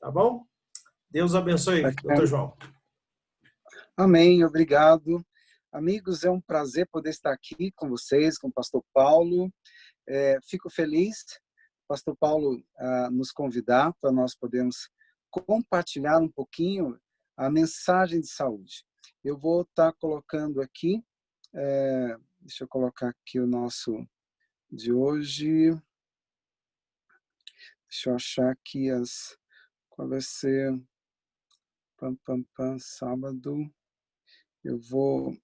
tá bom? Deus abençoe, doutor João. Amém, obrigado. Amigos, é um prazer poder estar aqui com vocês, com o pastor Paulo. Fico feliz, pastor Paulo, nos convidar para nós podermos compartilhar um pouquinho a mensagem de saúde. Eu vou estar colocando aqui, deixa eu colocar aqui o nosso de hoje. Deixa eu achar aqui qual vai ser, sábado. Eu vou,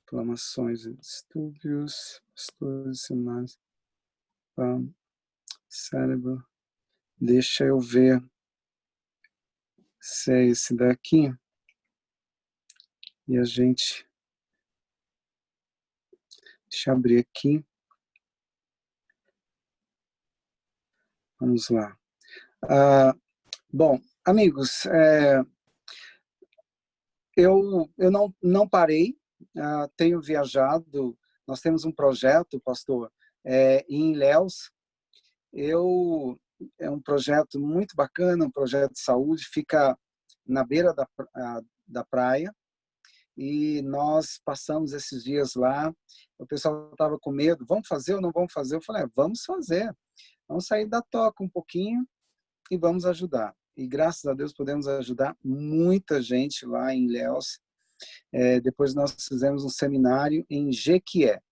inflamações e distúrbios, sinais, cérebro. Deixa eu ver se é esse daqui. E a gente... Deixa eu abrir aqui. Vamos lá. Bom, amigos, eu não parei, tenho viajado, nós temos um projeto, pastor, em Ilhéus. É um projeto muito bacana, um projeto de saúde, fica na beira da praia, e nós passamos esses dias lá. O pessoal estava com medo, vamos fazer ou não vamos fazer? Eu falei, vamos fazer, vamos sair da toca um pouquinho e vamos ajudar. E graças a Deus podemos ajudar muita gente lá em Ilhéus. Depois nós fizemos um seminário em Jequié.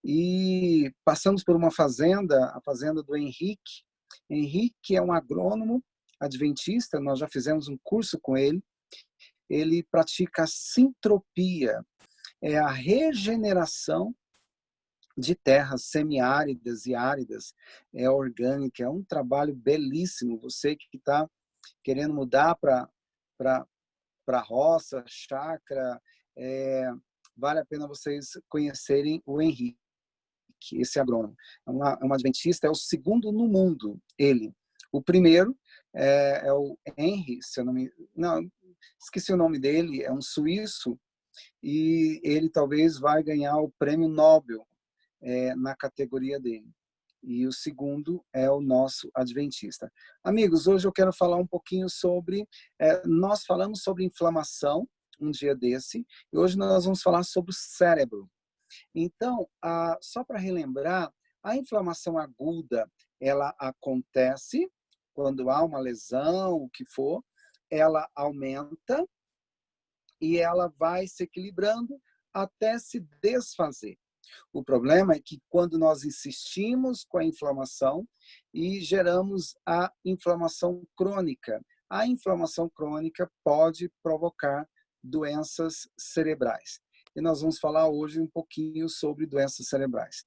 E passamos por uma fazenda, a fazenda do Henrique. Henrique é um agrônomo adventista, nós já fizemos um curso com ele. Ele pratica a sintropia, é a regeneração de terras semiáridas e áridas, orgânica. É um trabalho belíssimo. Você que está querendo mudar para roça, chácara, vale a pena vocês conhecerem o Henrique, esse agrônomo. É um adventista, é o segundo no mundo, ele. O primeiro é o Henry, se eu não esqueci o nome dele, é um suíço, e ele talvez vai ganhar o prêmio Nobel na categoria dele. E o segundo é o nosso adventista. Amigos, hoje eu quero falar um pouquinho sobre... nós falamos sobre inflamação um dia desse, e hoje nós vamos falar sobre o cérebro. Então, só para relembrar, a inflamação aguda, ela acontece quando há uma lesão, o que for, ela aumenta e ela vai se equilibrando até se desfazer. O problema é que quando nós insistimos com a inflamação e geramos a inflamação crônica, a inflamação crônica pode provocar doenças cerebrais. E nós vamos falar hoje um pouquinho sobre doenças cerebrais.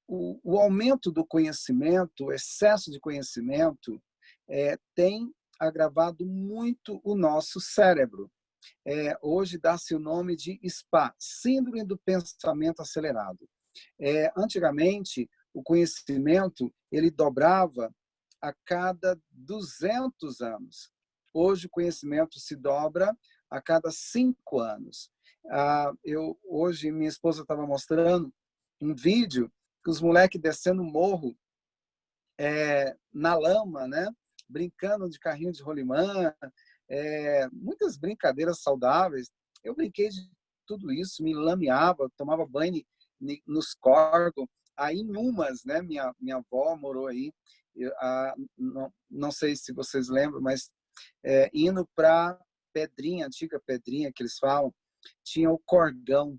O aumento do conhecimento, o excesso de conhecimento, tem agravado muito o nosso cérebro. Hoje dá-se o nome de SPA, Síndrome do Pensamento Acelerado. Antigamente, o conhecimento ele dobrava a cada 200 anos. Hoje, o conhecimento se dobra a cada 5 anos. Hoje, minha esposa estava mostrando um vídeo que os moleques descendo o morro na lama, né? Brincando de carrinho de rolimã, muitas brincadeiras saudáveis. Eu brinquei de tudo isso, me lameava, tomava banho nos córregos. Aí em Umas, né? Minha avó morou aí. Não sei se vocês lembram, mas indo para Pedrinha, antiga Pedrinha que eles falam, tinha o Corgão.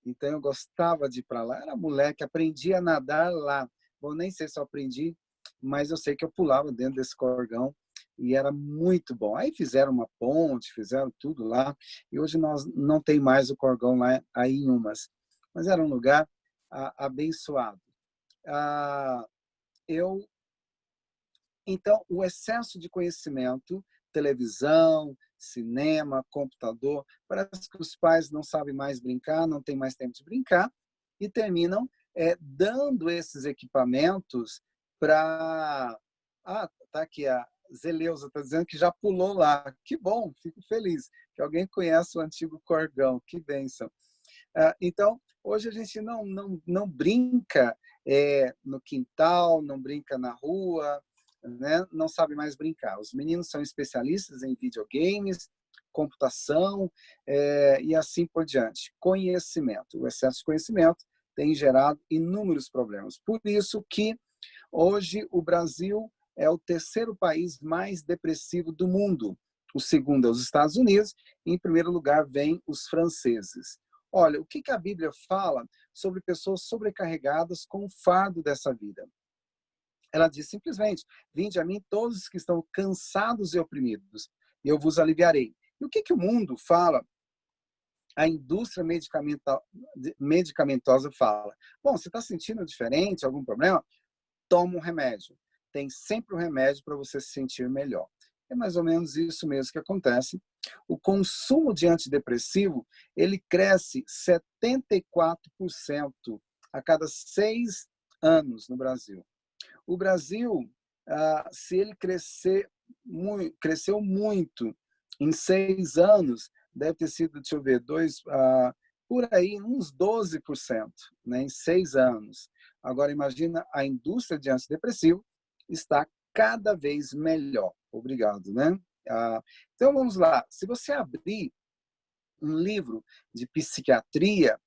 Então eu gostava de ir para lá. Era moleque, aprendi a nadar lá. Bom, nem sei se eu aprendi, mas eu sei que eu pulava dentro desse Corgão e era muito bom. Aí fizeram uma ponte, fizeram tudo lá, e hoje nós não tem mais o Corgão lá aí em Umas. Mas era um lugar abençoado. Então, o excesso de conhecimento, televisão, cinema, computador, parece que os pais não sabem mais brincar, não têm mais tempo de brincar, e terminam dando esses equipamentos para... tá aqui, a Zeleusa está dizendo que já pulou lá. Que bom, fico feliz que alguém conhece o antigo Corgão, que bênção. Então, hoje a gente não brinca no quintal, não brinca na rua, né, não sabe mais brincar. Os meninos são especialistas em videogames, computação e assim por diante. Conhecimento. O excesso de conhecimento tem gerado inúmeros problemas. Por isso que hoje o Brasil é o terceiro país mais depressivo do mundo. O segundo é os Estados Unidos. E em primeiro lugar vem os franceses. Olha, o que a Bíblia fala sobre pessoas sobrecarregadas com o fardo dessa vida? Ela diz simplesmente: vinde a mim todos os que estão cansados e oprimidos, e eu vos aliviarei. E o que o mundo fala? A indústria medicamentosa fala: bom, você está sentindo diferente, algum problema? Toma um remédio. Tem sempre um remédio para você se sentir melhor. É mais ou menos isso mesmo que acontece. O consumo de antidepressivo, ele cresce 74% a cada 6 anos no Brasil. O Brasil, se ele cresceu muito em 6 anos, deve ter sido, deixa eu ver, por aí, uns 12%, né, em 6 anos. Agora, imagina, a indústria de antidepressivo está cada vez melhor. Obrigado, né? Então, vamos lá. Se você abrir um livro de psiquiatria,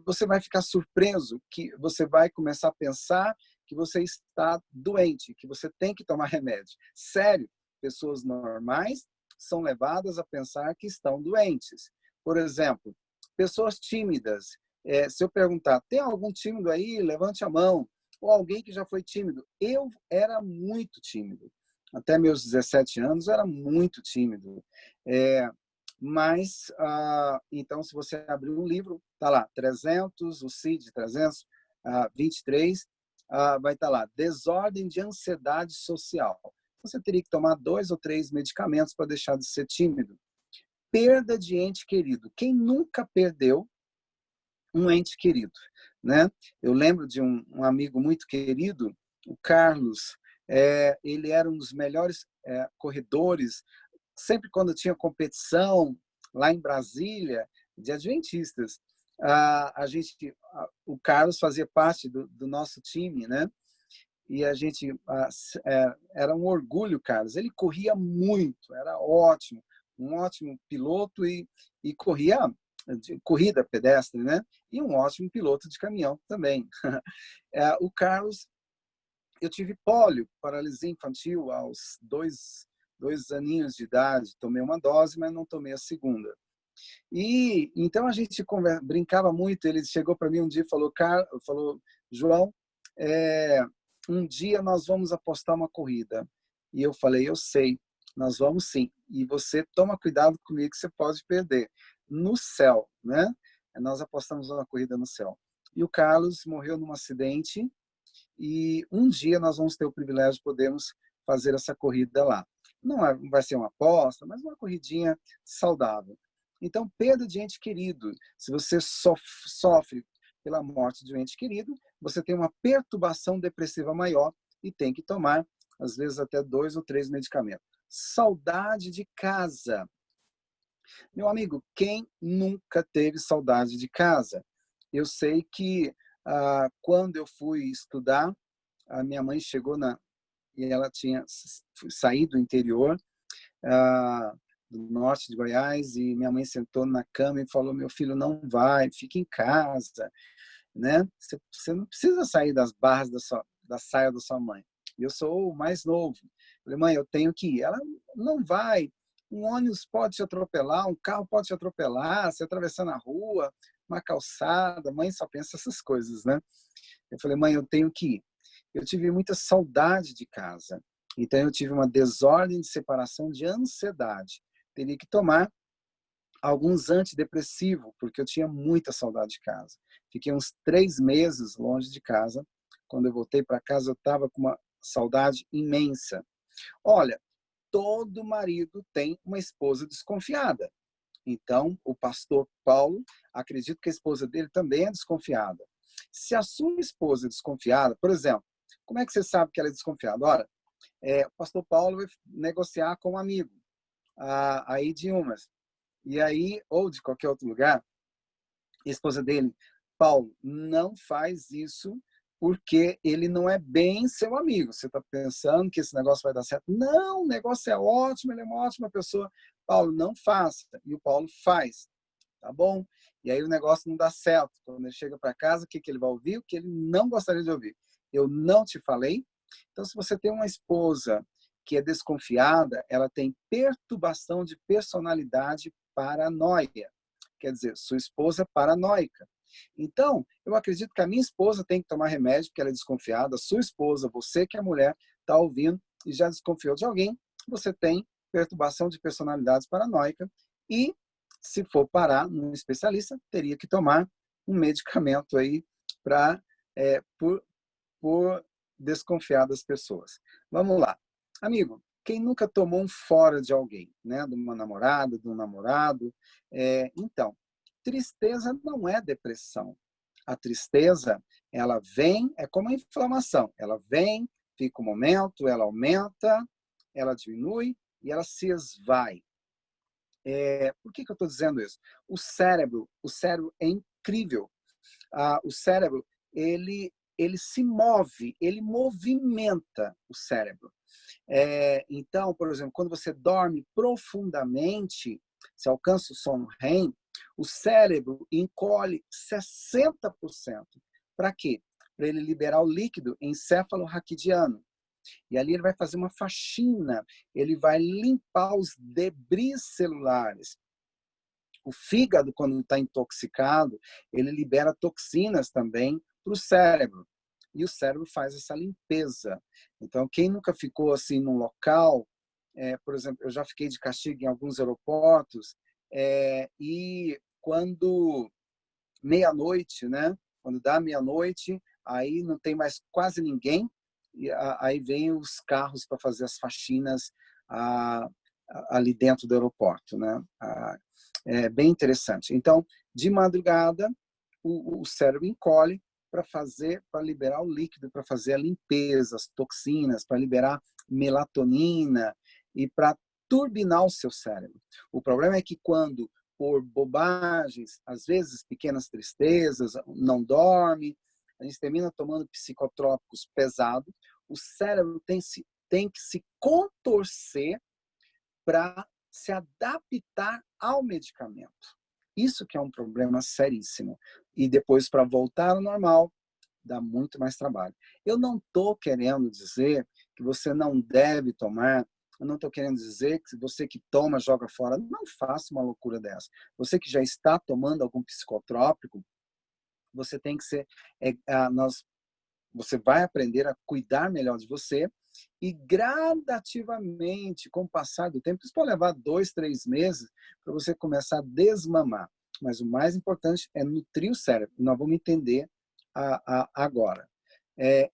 você vai ficar surpreso que você vai começar a pensar que você está doente, que você tem que tomar remédio. Sério, pessoas normais são levadas a pensar que estão doentes. Por exemplo, pessoas tímidas. Se eu perguntar, tem algum tímido aí? Levante a mão. Ou alguém que já foi tímido. Eu era muito tímido. Até meus 17 anos, eu era muito tímido. Mas, então, se você abrir um livro, tá lá, 300, o CID 323, vai estar lá, desordem de ansiedade social. Você teria que tomar 2 ou 3 medicamentos para deixar de ser tímido. Perda de ente querido. Quem nunca perdeu um ente querido, né? Eu lembro de um amigo muito querido, o Carlos. Ele era um dos melhores corredores. Sempre quando tinha competição lá em Brasília de adventistas, o Carlos fazia parte do nosso time, né? E a gente era um orgulho, Carlos. Ele corria muito, era ótimo, um ótimo piloto e corria de corrida pedestre, né? E um ótimo piloto de caminhão também. O Carlos, eu tive pólio, paralisia infantil, aos 2 aninhos de idade. Tomei uma dose, mas não tomei a segunda. E então a gente brincava muito. Ele chegou para mim um dia e falou: João, um dia nós vamos apostar uma corrida. E eu falei: eu sei, nós vamos sim. E você toma cuidado comigo que você pode perder. No céu, né? Nós apostamos uma corrida no céu. E o Carlos morreu num acidente. E um dia nós vamos ter o privilégio de podermos fazer essa corrida lá. Não vai ser uma aposta, mas uma corridinha saudável. Então, perda de ente querido. Se você sofre pela morte de um ente querido, você tem uma perturbação depressiva maior e tem que tomar, às vezes, até 2 ou 3 medicamentos. Saudade de casa. Meu amigo, quem nunca teve saudade de casa? Eu sei que quando eu fui estudar, a minha mãe chegou e ela tinha saído do interior, do norte de Goiás, e minha mãe sentou na cama e falou: meu filho, não vai, fica em casa, né? Você não precisa sair das barras da saia da sua mãe. E eu sou o mais novo. Eu falei: mãe, eu tenho que ir. Ela: não vai. Um ônibus pode te atropelar, um carro pode te atropelar, você atravessando a rua, uma calçada. Mãe só pensa essas coisas, né? Eu falei: mãe, eu tenho que ir. Eu tive muita saudade de casa. Então, eu tive uma desordem de separação de ansiedade. Teria que tomar alguns antidepressivos, porque eu tinha muita saudade de casa. Fiquei uns 3 meses longe de casa. Quando eu voltei para casa, eu estava com uma saudade imensa. Olha, todo marido tem uma esposa desconfiada. Então, o pastor Paulo, acredito que a esposa dele também é desconfiada. Se a sua esposa é desconfiada, por exemplo, como é que você sabe que ela é desconfiada? Ora, o pastor Paulo vai negociar com um amigo, aí de umas, e aí, ou de qualquer outro lugar, a esposa dele: Paulo, não faz isso porque ele não é bem seu amigo. Você está pensando que esse negócio vai dar certo? Não, o negócio é ótimo, ele é uma ótima pessoa. Paulo, não faça. E o Paulo faz, tá bom? E aí o negócio não dá certo. Quando ele chega para casa, o que ele vai ouvir? O que ele não gostaria de ouvir. Eu não te falei? Então, se você tem uma esposa que é desconfiada, ela tem perturbação de personalidade paranoia. Quer dizer, sua esposa é paranoica. Então, eu acredito que a minha esposa tem que tomar remédio porque ela é desconfiada. A sua esposa, você que é mulher, está ouvindo e já desconfiou de alguém, você tem perturbação de personalidade paranoica e, se for parar num especialista, teria que tomar um medicamento aí para por desconfiar das pessoas. Vamos lá. Amigo, quem nunca tomou um fora de alguém, né? De uma namorada, de um namorado? Então, tristeza não é depressão. A tristeza, ela vem, é como a inflamação. Ela vem, fica um momento, ela aumenta, ela diminui e ela se esvai. Por que eu estou dizendo isso? O cérebro é incrível. O cérebro, ele se move, ele movimenta o cérebro. Então, por exemplo, quando você dorme profundamente, se alcança o sono REM, o cérebro encolhe 60%. Para quê? Para ele liberar o líquido encéfalo-raquidiano. E ali ele vai fazer uma faxina, ele vai limpar os debris celulares. O fígado, quando está intoxicado, ele libera toxinas também para o cérebro. E o cérebro faz essa limpeza. Então, quem nunca ficou assim num local, por exemplo, eu já fiquei de castigo em alguns aeroportos, e quando meia-noite, né? Quando dá meia-noite, aí não tem mais quase ninguém, e aí vem os carros para fazer as faxinas ali dentro do aeroporto, né? É bem interessante. Então, de madrugada, o cérebro encolhe para liberar o líquido, para fazer a limpeza, as toxinas, para liberar melatonina e para turbinar o seu cérebro. O problema é que quando, por bobagens, às vezes pequenas tristezas, não dorme, a gente termina tomando psicotrópicos pesados, o cérebro tem que se contorcer para se adaptar ao medicamento. Isso que é um problema seríssimo. E depois, para voltar ao normal, dá muito mais trabalho. Eu não estou querendo dizer que você não deve tomar, eu não estou querendo dizer que você que toma, joga fora. Não faça uma loucura dessa. Você que já está tomando algum psicotrópico, você tem que ser... você vai aprender a cuidar melhor de você e gradativamente, com o passar do tempo, isso pode levar 2, 3 meses para você começar a desmamar. Mas o mais importante é nutrir o cérebro. Nós vamos entender agora.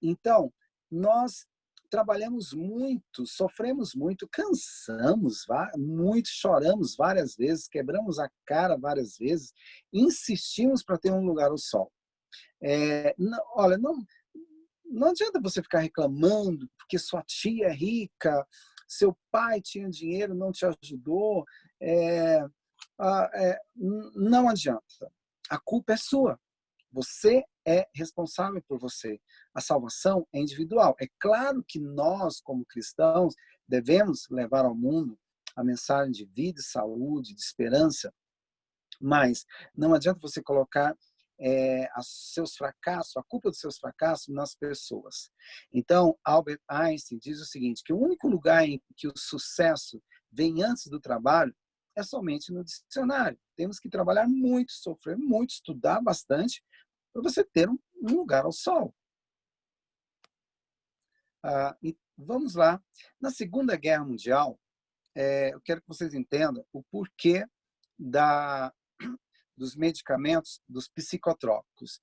Então, nós trabalhamos muito, sofremos muito, cansamos muito, choramos várias vezes, quebramos a cara várias vezes, insistimos para ter um lugar ao sol. Olha, não adianta você ficar reclamando porque sua tia é rica, seu pai tinha dinheiro, não te ajudou. Não adianta. A culpa é sua. Você é responsável por você. A salvação é individual. É claro que nós, como cristãos, devemos levar ao mundo a mensagem de vida, saúde, de esperança, mas não adianta você colocar seus fracassos, a culpa dos seus fracassos nas pessoas. Então, Albert Einstein diz o seguinte, que o único lugar em que o sucesso vem antes do trabalho é somente no dicionário. Temos que trabalhar muito, sofrer muito, estudar bastante para você ter um lugar ao sol. E vamos lá. Na Segunda Guerra Mundial, eu quero que vocês entendam o porquê dos medicamentos, dos psicotrópicos.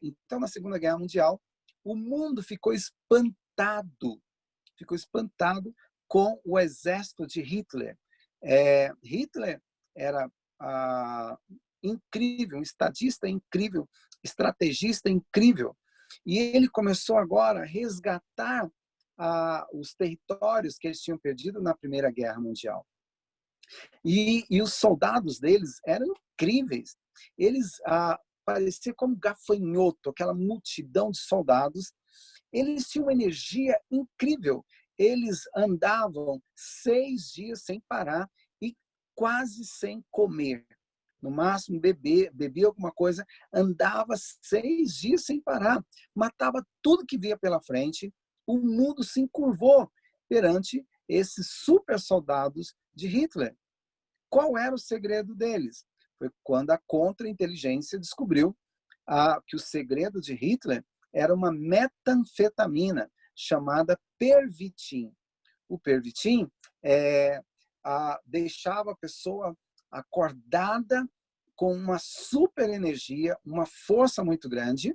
Então, na Segunda Guerra Mundial, o mundo ficou espantado com o exército de Hitler. Hitler era incrível, um estadista incrível, estrategista incrível, e ele começou agora a resgatar os territórios que eles tinham perdido na Primeira Guerra Mundial. E os soldados deles eram incríveis. Eles parecia como gafanhoto, aquela multidão de soldados. Eles tinham uma energia incrível. Eles andavam 6 dias sem parar e quase sem comer. No máximo, bebia alguma coisa, andava 6 dias sem parar, matava tudo que via pela frente. O mundo se encurvou perante esses super soldados de Hitler. Qual era o segredo deles? Foi quando a contra-inteligência descobriu que o segredo de Hitler era uma metanfetamina chamada Pervitin. O Pervitin deixava a pessoa acordada com uma super energia, uma força muito grande,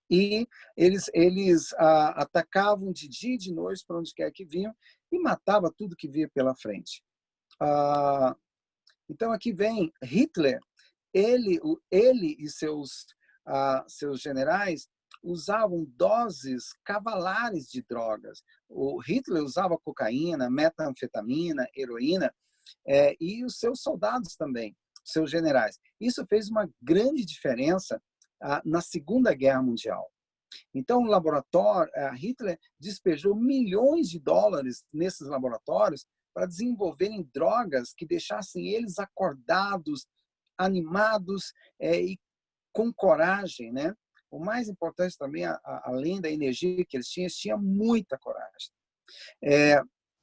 e eles atacavam de dia e de noite para onde quer que vinham e matava tudo que via pela frente. Então aqui vem Hitler, ele e seus generais usavam doses cavalares de drogas. O Hitler usava cocaína, metanfetamina, heroína, e os seus soldados também, seus generais. Isso fez uma grande diferença na Segunda Guerra Mundial. Então, o laboratório, Hitler despejou milhões de dólares nesses laboratórios para desenvolverem drogas que deixassem eles acordados, animados e com coragem, né? O mais importante também, além da energia que eles tinham muita coragem.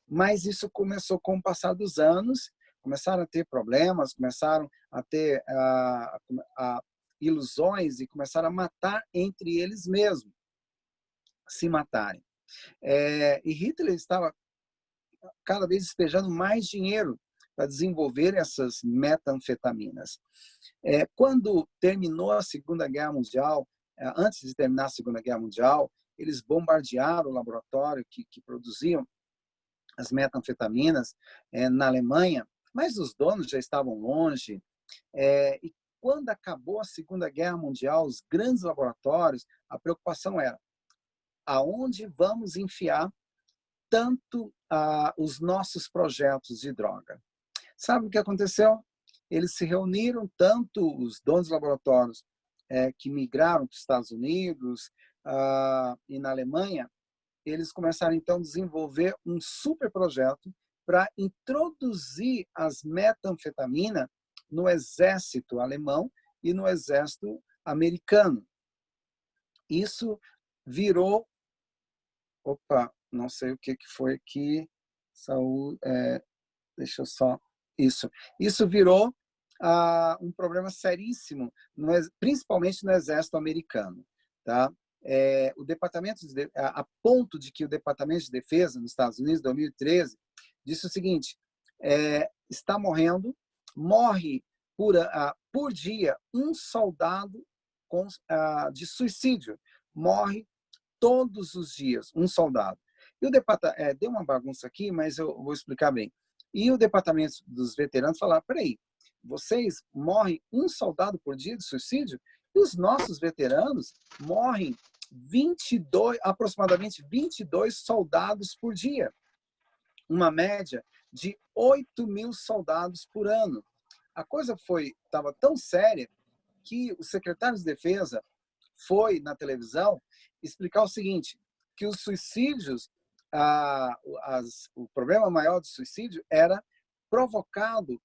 Mas isso começou com o passar dos anos, começaram a ter problemas, começaram a ter ilusões e começaram a matar entre eles mesmos, se matarem. E Hitler estava cada vez despejando mais dinheiro para desenvolver essas metanfetaminas. Quando terminou a Segunda Guerra Mundial, antes de terminar a Segunda Guerra Mundial, eles bombardearam o laboratório que produziam as metanfetaminas na Alemanha, mas os donos já estavam longe. E quando acabou a Segunda Guerra Mundial, os grandes laboratórios, a preocupação era aonde vamos enfiar tanto os nossos projetos de droga. Sabe o que aconteceu? Eles se reuniram, tanto os donos de laboratórios que migraram para os Estados Unidos e na Alemanha, eles começaram, então, a desenvolver um super projeto para introduzir as metanfetamina no exército alemão e no exército americano. Isso virou... Opa, não sei o que foi aqui. Saúde, deixa eu só... Isso virou um problema seríssimo, principalmente no exército americano. Tá? O departamento a ponto de que o Departamento de Defesa nos Estados Unidos, em 2013, disse o seguinte: está morre por dia um soldado de suicídio, morre todos os dias um soldado. E o departamento deu uma bagunça aqui, mas eu vou explicar bem. E o Departamento dos Veteranos falou: peraí, vocês morrem um soldado por dia de suicídio? E os nossos veteranos morrem aproximadamente 22 soldados por dia. Uma média de 8.000 soldados por ano. A coisa estava tão séria que o secretário de Defesa foi na televisão explicar o seguinte, que os suicídios, o problema maior do suicídio era provocado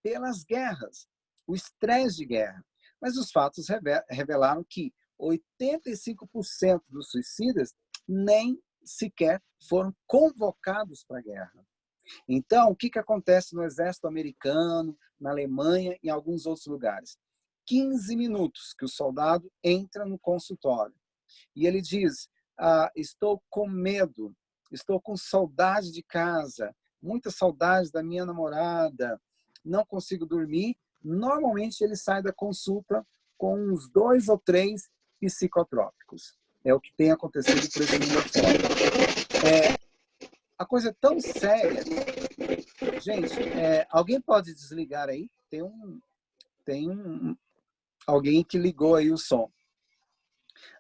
pelas guerras, o estresse de guerra. Mas os fatos revelaram que 85% dos suicidas nem sequer foram convocados para a guerra. Então, o que acontece no exército americano, na Alemanha e em alguns outros lugares? 15 minutos que o soldado entra no consultório e ele diz: estou com medo, estou com saudade de casa, muita saudade da minha namorada, não consigo dormir. Normalmente ele sai da consulta com uns 2 ou 3 psicotrópicos. É o que tem acontecido por esse mundo fora. A coisa é tão séria. Gente, alguém pode desligar aí? Tem alguém que ligou aí o som.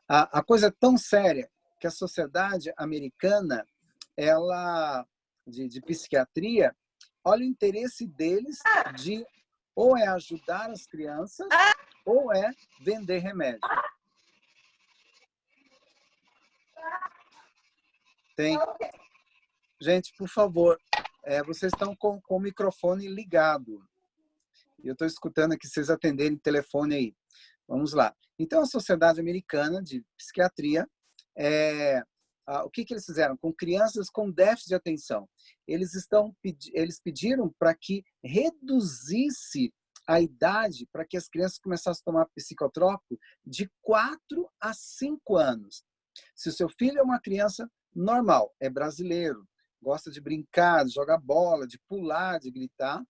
A coisa é tão séria que a sociedade americana, de psiquiatria, olha o interesse deles de ou ajudar as crianças ou é vender remédio. Tem. Gente, por favor, vocês estão com o microfone ligado. Eu estou escutando aqui vocês atenderem o telefone aí. Vamos lá. Então, a Sociedade Americana de Psiquiatria, o que eles fizeram? Com crianças com déficit de atenção. Eles pediram para que reduzisse a idade para que as crianças começassem a tomar psicotrópico de 4 a 5 anos. Se o seu filho é uma criança normal, é brasileiro, gosta de brincar, de jogar bola, de pular, de gritar,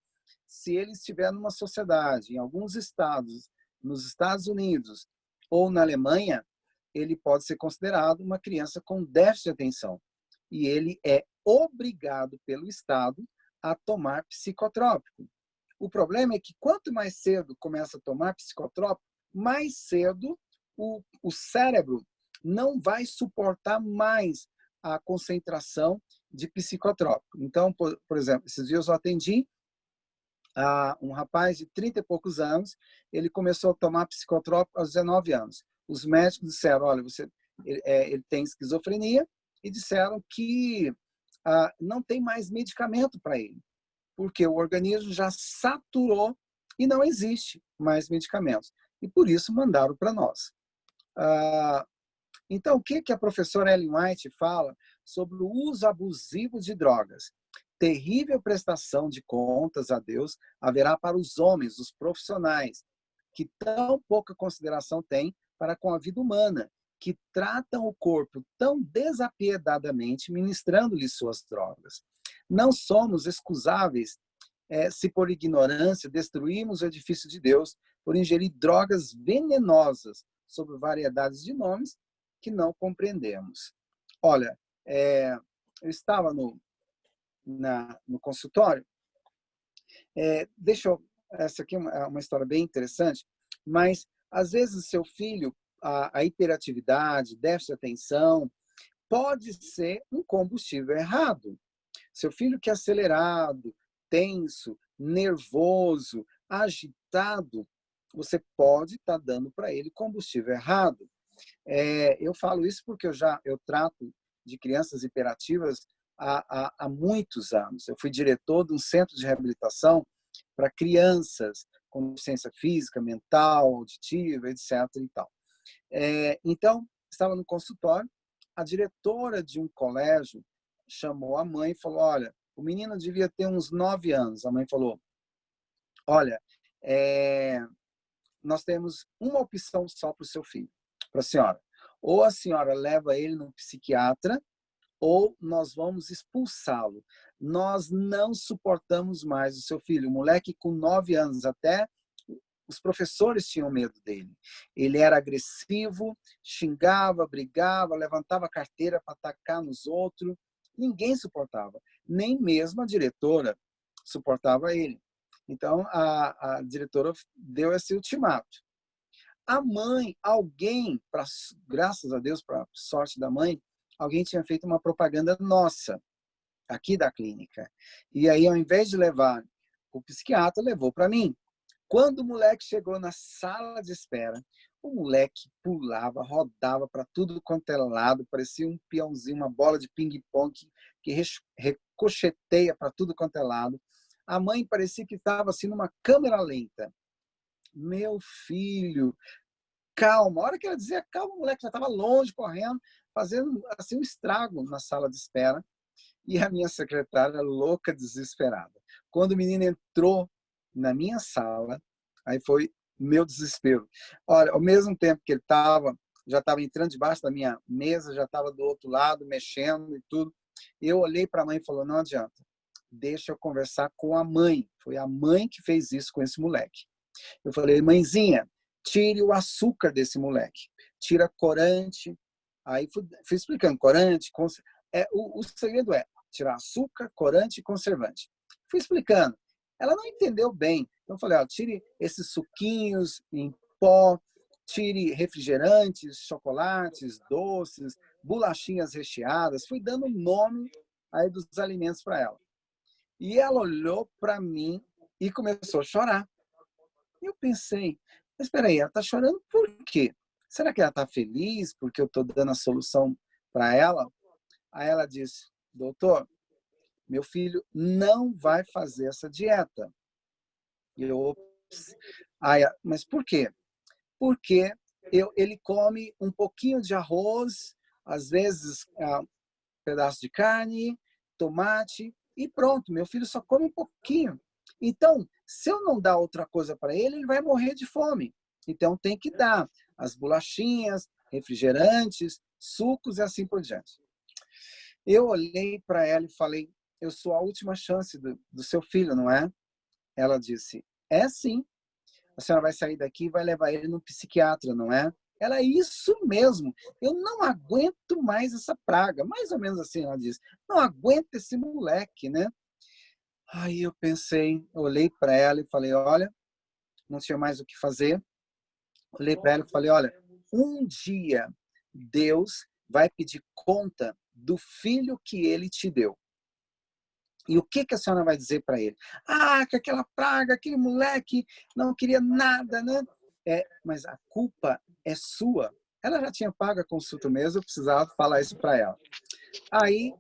se ele estiver numa sociedade, em alguns estados, nos Estados Unidos ou na Alemanha, ele pode ser considerado uma criança com déficit de atenção. E ele é obrigado pelo Estado a tomar psicotrópico. O problema é que quanto mais cedo começa a tomar psicotrópico, mais cedo o cérebro não vai suportar mais a concentração de psicotrópico. Então, por exemplo, esses dias eu atendi um rapaz de 30 e poucos anos, ele começou a tomar psicotrópico aos 19 anos. Os médicos disseram, olha, ele tem esquizofrenia, e disseram que não tem mais medicamento para ele, porque o organismo já saturou e não existe mais medicamentos. E por isso mandaram para nós. Então, o que a professora Ellen White fala sobre o uso abusivo de drogas? Terrível prestação de contas a Deus haverá para os homens, os profissionais, que tão pouca consideração têm para com a vida humana, que tratam o corpo tão desapiedadamente, ministrando-lhe suas drogas. Não somos excusáveis se por ignorância destruímos o edifício de Deus por ingerir drogas venenosas sob variedades de nomes que não compreendemos. Olha, eu estava no consultório. Essa aqui é uma história bem interessante, mas às vezes o seu filho, a hiperatividade, déficit de atenção, pode ser um combustível errado. Seu filho que é acelerado, tenso, nervoso, agitado, você pode estar dando para ele combustível errado. Eu falo isso porque eu trato de crianças hiperativas há muitos anos. Eu fui diretor de um centro de reabilitação para crianças com deficiência física, mental, auditiva, etc. E tal. Então, estava no consultório, a diretora de um colégio chamou a mãe e falou, olha, o menino devia ter uns 9 anos. A mãe falou, olha, nós temos uma opção só para o seu filho, para a senhora. Ou a senhora leva ele no psiquiatra, ou nós vamos expulsá-lo. Nós não suportamos mais o seu filho. O moleque com 9 anos, até os professores tinham medo dele. Ele era agressivo, xingava, brigava, levantava a carteira para atacar nos outros. Ninguém suportava. Nem mesmo a diretora suportava ele. Então, a diretora deu esse ultimato. A mãe, graças a Deus, para sorte da mãe, alguém tinha feito uma propaganda nossa, aqui da clínica. E aí, ao invés de levar o psiquiatra, levou para mim. Quando o moleque chegou na sala de espera, o moleque pulava, rodava para tudo quanto é lado, parecia um peãozinho, uma bola de ping-pong que ricocheteia para tudo quanto é lado. A mãe parecia que estava assim numa câmera lenta. Meu filho, calma. A hora que ela dizia calma, o moleque já estava longe, correndo, fazendo assim um estrago na sala de espera. E a minha secretária, louca, desesperada. Quando o menino entrou na minha sala, aí foi meu desespero. Olha, ao mesmo tempo que ele já estava entrando debaixo da minha mesa, já estava do outro lado, mexendo e tudo. Eu olhei para a mãe e falei, não adianta, deixa eu conversar com a mãe. Foi a mãe que fez isso com esse moleque. Eu falei, mãezinha, tire o açúcar desse moleque. Tira corante. Aí fui explicando, corante, o segredo é tirar açúcar, corante e conservante. Fui explicando. Ela não entendeu bem. Então, eu falei, tire esses suquinhos em pó, tire refrigerantes, chocolates, doces, bolachinhas recheadas. Fui dando nome aí dos alimentos para ela. E ela olhou para mim e começou a chorar. Eu pensei, Mas espera aí, ela está chorando por quê? Será que ela está feliz porque eu estou dando a solução para ela? Aí ela disse, doutor, meu filho não vai fazer essa dieta. E eu, ops. Aí, mas por quê? Porque ele come um pouquinho de arroz, às vezes um pedaço de carne, tomate e pronto. Meu filho só come um pouquinho. Então, se eu não dar outra coisa para ele, ele vai morrer de fome. Então, tem que dar as bolachinhas, refrigerantes, sucos e assim por diante. Eu olhei para ela e falei, eu sou a última chance do seu filho, não é? Ela disse, é sim. A senhora vai sair daqui e vai levar ele no psiquiatra, não é? Ela, isso mesmo. Eu não aguento mais essa praga. Mais ou menos assim ela disse. Não aguento esse moleque, né? Aí eu pensei, olhei para ela e falei, olha, não tinha mais o que fazer. Olhei para ela e falei, olha, um dia Deus vai pedir conta do filho que ele te deu. E o que a senhora vai dizer para ele? Ah, que aquela praga, aquele moleque não queria nada, né? Mas a culpa é sua. Ela já tinha pago a consulta mesmo, eu precisava falar isso para ela. Aí,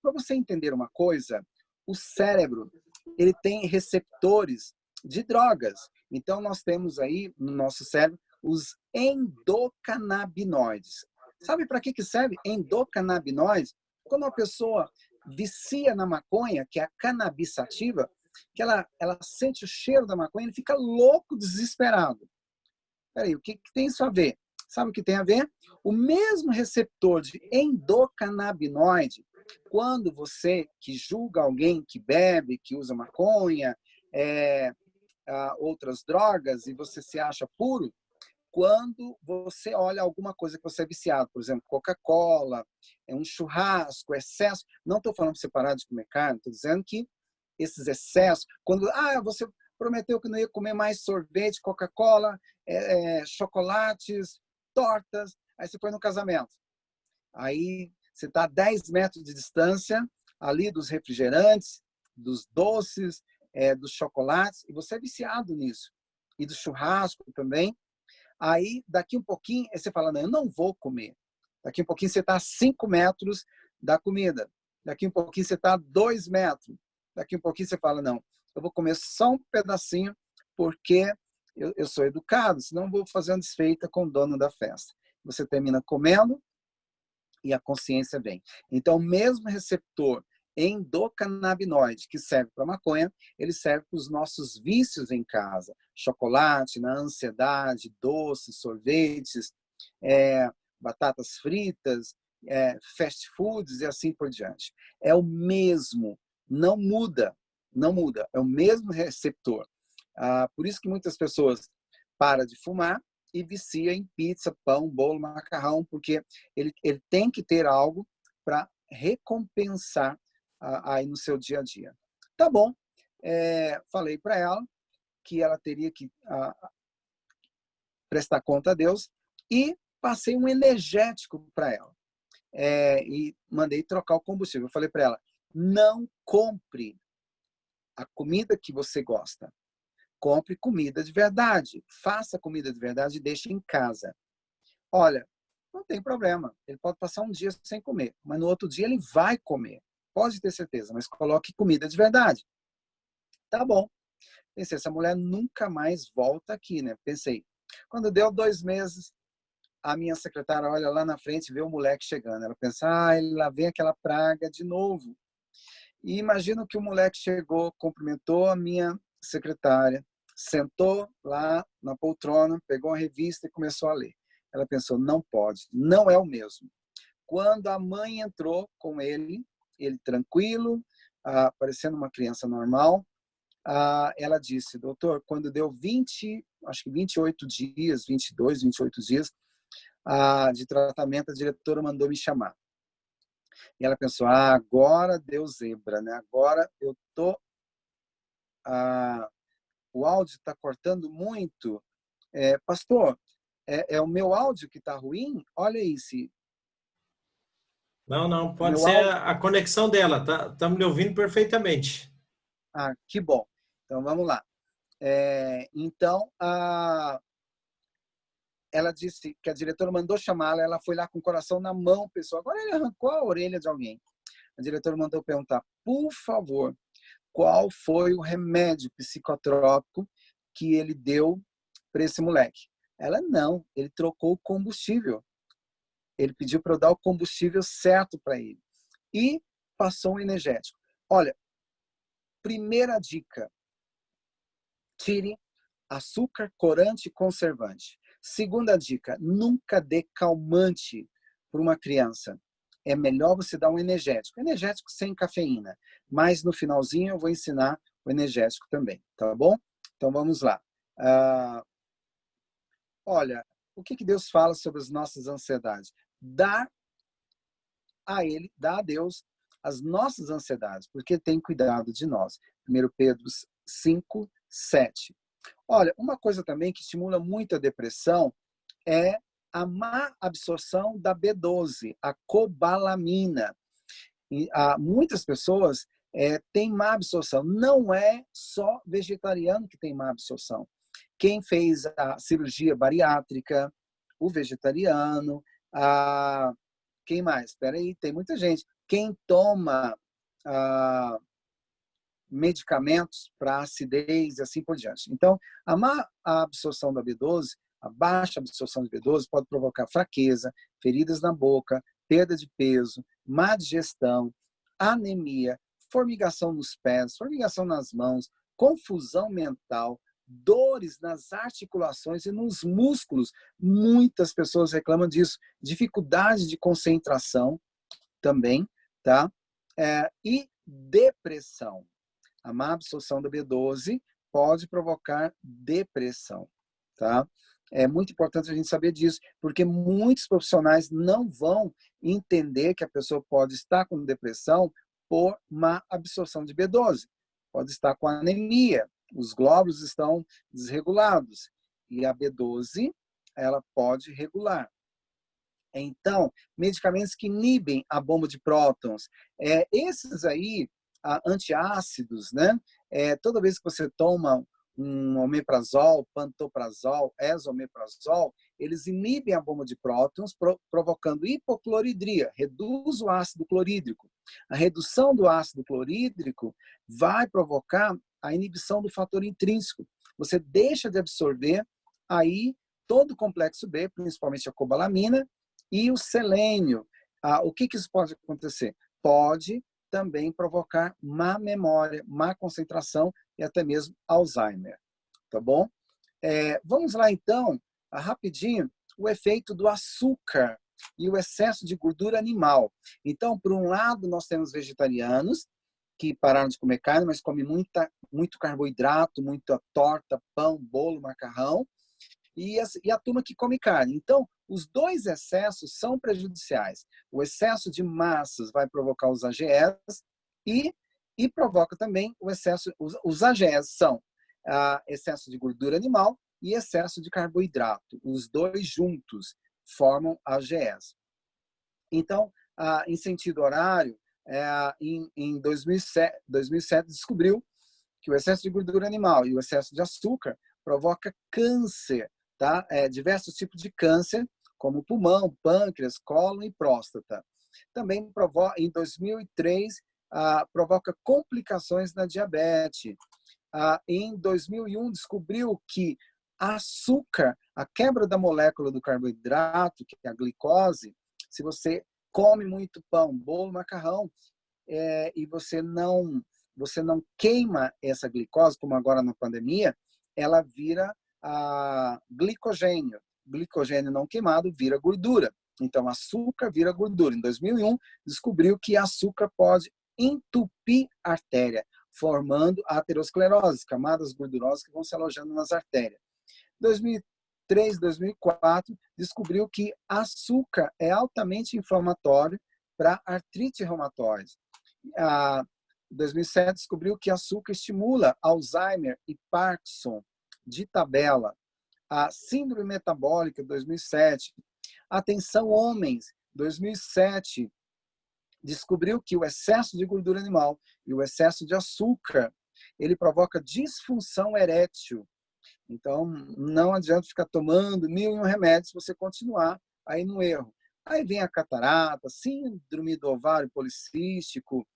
para você entender uma coisa, o cérebro ele tem receptores de drogas. Então, nós temos aí no nosso cérebro os endocannabinoides. Sabe para que serve endocannabinoides? Quando uma pessoa vicia na maconha, que é a cannabis sativa, que ela sente o cheiro da maconha, ele fica louco, desesperado. Peraí, o que tem isso a ver? Sabe o que tem a ver? O mesmo receptor de endocannabinoide, quando você que julga alguém que bebe, que usa maconha, outras drogas, e você se acha puro, quando você olha alguma coisa que você é viciado, por exemplo, Coca-Cola, um churrasco, excesso. Não estou falando para você parar de comer carne, estou dizendo que esses excessos, quando você prometeu que não ia comer mais sorvete, Coca-Cola, chocolates, tortas, aí você foi no casamento. Aí você está a 10 metros de distância ali dos refrigerantes, dos doces, dos chocolates, e você é viciado nisso. E do churrasco também. Aí, daqui um pouquinho, você fala, não, eu não vou comer. Daqui um pouquinho, você está a 5 metros da comida. Daqui um pouquinho, você está a 2 metros. Daqui um pouquinho, você fala, não, eu vou comer só um pedacinho, porque eu sou educado, senão eu vou fazer uma desfeita com o dono da festa. Você termina comendo e a consciência vem. Então, o mesmo receptor endocannabinoide que serve para maconha, ele serve para os nossos vícios em casa. Chocolate, na ansiedade, doces, sorvetes, batatas fritas, fast foods e assim por diante. É o mesmo, não muda, não muda, é o mesmo receptor. Por isso que muitas pessoas param de fumar e vicia em pizza, pão, bolo, macarrão, porque ele tem que ter algo para recompensar aí no seu dia a dia. Tá bom, falei para ela que ela teria que prestar conta a Deus e passei um energético para ela. E mandei trocar o combustível. Eu falei para ela, não compre a comida que você gosta. Compre comida de verdade. Faça comida de verdade e deixe em casa. Olha, não tem problema. Ele pode passar um dia sem comer, mas no outro dia ele vai comer. Pode ter certeza, mas coloque comida de verdade. Tá bom. Pensei, essa mulher nunca mais volta aqui, né? Pensei. Quando deu 2 meses, a minha secretária olha lá na frente e vê o moleque chegando. Ela pensa, lá vem aquela praga de novo. E imagino que o moleque chegou, cumprimentou a minha secretária, sentou lá na poltrona, pegou uma revista e começou a ler. Ela pensou, não pode, não é o mesmo. Quando a mãe entrou com ele tranquilo, parecendo uma criança normal, ela disse, doutor, quando deu 28 dias, 22, 28 dias de tratamento, a diretora mandou me chamar. E ela pensou, agora deu zebra, né? Agora eu tô... o áudio está cortando muito. Pastor, é o meu áudio que está ruim? Olha aí se... Não, pode ser a conexão dela. Estamos lhe ouvindo perfeitamente. Que bom. Então, vamos lá. Então, ela disse que a diretora mandou chamá-la, ela foi lá com o coração na mão, pessoal. Agora ele arrancou a orelha de alguém. A diretora mandou perguntar, por favor, qual foi o remédio psicotrópico que ele deu para esse moleque? Ela, não, ele trocou o combustível. Ele pediu para eu dar o combustível certo para ele. E passou um energético. Olha, primeira dica, tire açúcar, corante e conservante. Segunda dica, nunca dê calmante para uma criança. É melhor você dar um energético. Energético sem cafeína. Mas no finalzinho eu vou ensinar o energético também, tá bom? Então vamos lá. Olha, o que Deus fala sobre as nossas ansiedades? Dar a Ele, dar a Deus as nossas ansiedades, porque Ele tem cuidado de nós. 1 Pedro 5, 7. Olha, uma coisa também que estimula muito a depressão é a má absorção da B12, a cobalamina. E, muitas pessoas têm má absorção. Não é só vegetariano que tem má absorção. Quem fez a cirurgia bariátrica, o vegetariano, quem mais? Espera aí, tem muita gente. Quem toma medicamentos para acidez e assim por diante. Então, a má absorção da B12, a baixa absorção de B12 pode provocar fraqueza, feridas na boca, perda de peso, má digestão, anemia, formigação nos pés, formigação nas mãos, confusão mental, dores nas articulações e nos músculos. Muitas pessoas reclamam disso. Dificuldade de concentração também, tá? E depressão. A má absorção da B12 pode provocar depressão, tá? É muito importante a gente saber disso, porque muitos profissionais não vão entender que a pessoa pode estar com depressão por má absorção de B12. Pode estar com anemia, os glóbulos estão desregulados e a B12 ela pode regular. Então, medicamentos que inibem a bomba de prótons, esses aí, antiácidos, né? Toda vez que você toma um omeprazol, pantoprazol, esomeprazol, eles inibem a bomba de prótons, provocando hipocloridria, reduz o ácido clorídrico. A redução do ácido clorídrico vai provocar a inibição do fator intrínseco. Você deixa de absorver aí todo o complexo B, principalmente a cobalamina, e o selênio. O que isso pode acontecer? Pode também provocar má memória, má concentração e até mesmo Alzheimer. Tá bom? Vamos lá, então, rapidinho, o efeito do açúcar e o excesso de gordura animal. Então, por um lado, nós temos vegetarianos que pararam de comer carne, mas comem muito carboidrato, muita torta, pão, bolo, macarrão, e a turma que come carne. Então, os dois excessos são prejudiciais. O excesso de massas vai provocar os AGEs e provoca também o excesso. Os AGEs são excesso de gordura animal e excesso de carboidrato. Os dois juntos formam AGEs. Então, em sentido horário, em 2007 descobriu que o excesso de gordura animal e o excesso de açúcar provoca câncer, tá? Diversos tipos de câncer, como pulmão, pâncreas, cólon e próstata. Também em 2003 provoca complicações na diabetes. Em 2001 descobriu que açúcar, a quebra da molécula do carboidrato, que é a glicose, se você come muito pão, bolo, macarrão, e você não queima essa glicose, como agora na pandemia, ela vira glicogênio. Glicogênio não queimado vira gordura. Então, açúcar vira gordura. Em 2001, descobriu que açúcar pode entupir a artéria, formando a aterosclerose, camadas gordurosas que vão se alojando nas artérias. Em 2003, 2004, descobriu que açúcar é altamente inflamatório para artrite reumatoide. Em 2007, descobriu que açúcar estimula Alzheimer e Parkinson de tabela. A síndrome metabólica, 2007. Atenção, homens, 2007, descobriu que o excesso de gordura animal e o excesso de açúcar, ele provoca disfunção erétil. Então, não adianta ficar tomando 1001 remédios se você continuar aí no erro. Aí vem a catarata, síndrome do ovário policístico,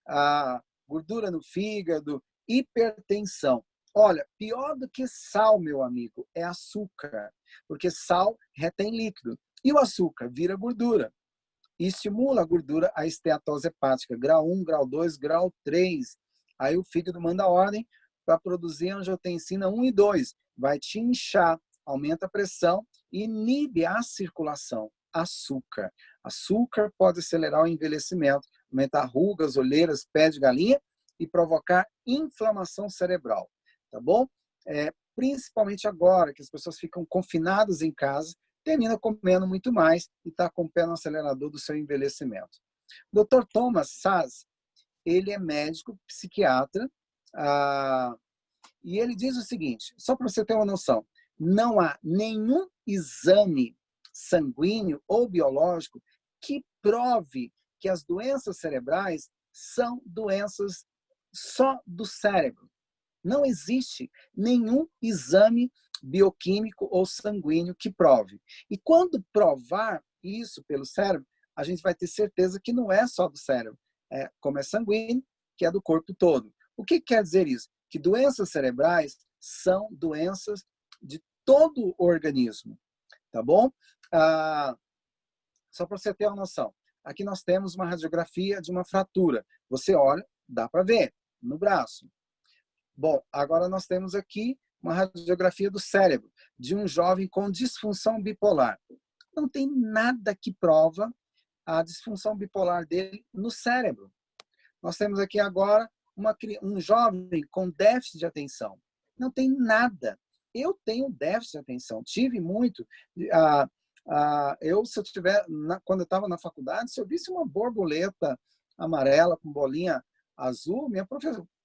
a gordura no fígado, hipertensão. Olha, pior do que sal, meu amigo, é açúcar, porque sal retém líquido e o açúcar vira gordura e estimula a gordura, a esteatose hepática, grau 1, grau 2, grau 3. Aí o fígado manda ordem para produzir angiotensina 1 e 2. Vai te inchar, aumenta a pressão e inibe a circulação. Açúcar. Açúcar pode acelerar o envelhecimento, aumentar rugas, olheiras, pé de galinha e provocar inflamação cerebral. Tá bom? Principalmente agora que as pessoas ficam confinadas em casa, termina comendo muito mais e está com o pé no acelerador do seu envelhecimento. Dr. Thomas Szasz, ele é médico, psiquiatra, e ele diz o seguinte, só para você ter uma noção, não há nenhum exame sanguíneo ou biológico que prove que as doenças cerebrais são doenças só do cérebro. Não existe nenhum exame bioquímico ou sanguíneo que prove. E quando provar isso pelo cérebro, a gente vai ter certeza que não é só do cérebro. Como é sanguíneo, que é do corpo todo. O que quer dizer isso? Que doenças cerebrais são doenças de todo o organismo. Tá bom? Só para você ter uma noção. Aqui nós temos uma radiografia de uma fratura. Você olha, dá para ver no braço. Bom, agora nós temos aqui uma radiografia do cérebro de um jovem com disfunção bipolar. Não tem nada que prova a disfunção bipolar dele no cérebro. Nós temos aqui agora um jovem com déficit de atenção. Não tem nada. Eu tenho déficit de atenção. Tive muito. Se eu tiver, quando eu estava na faculdade, se eu visse uma borboleta amarela com bolinha azul, minha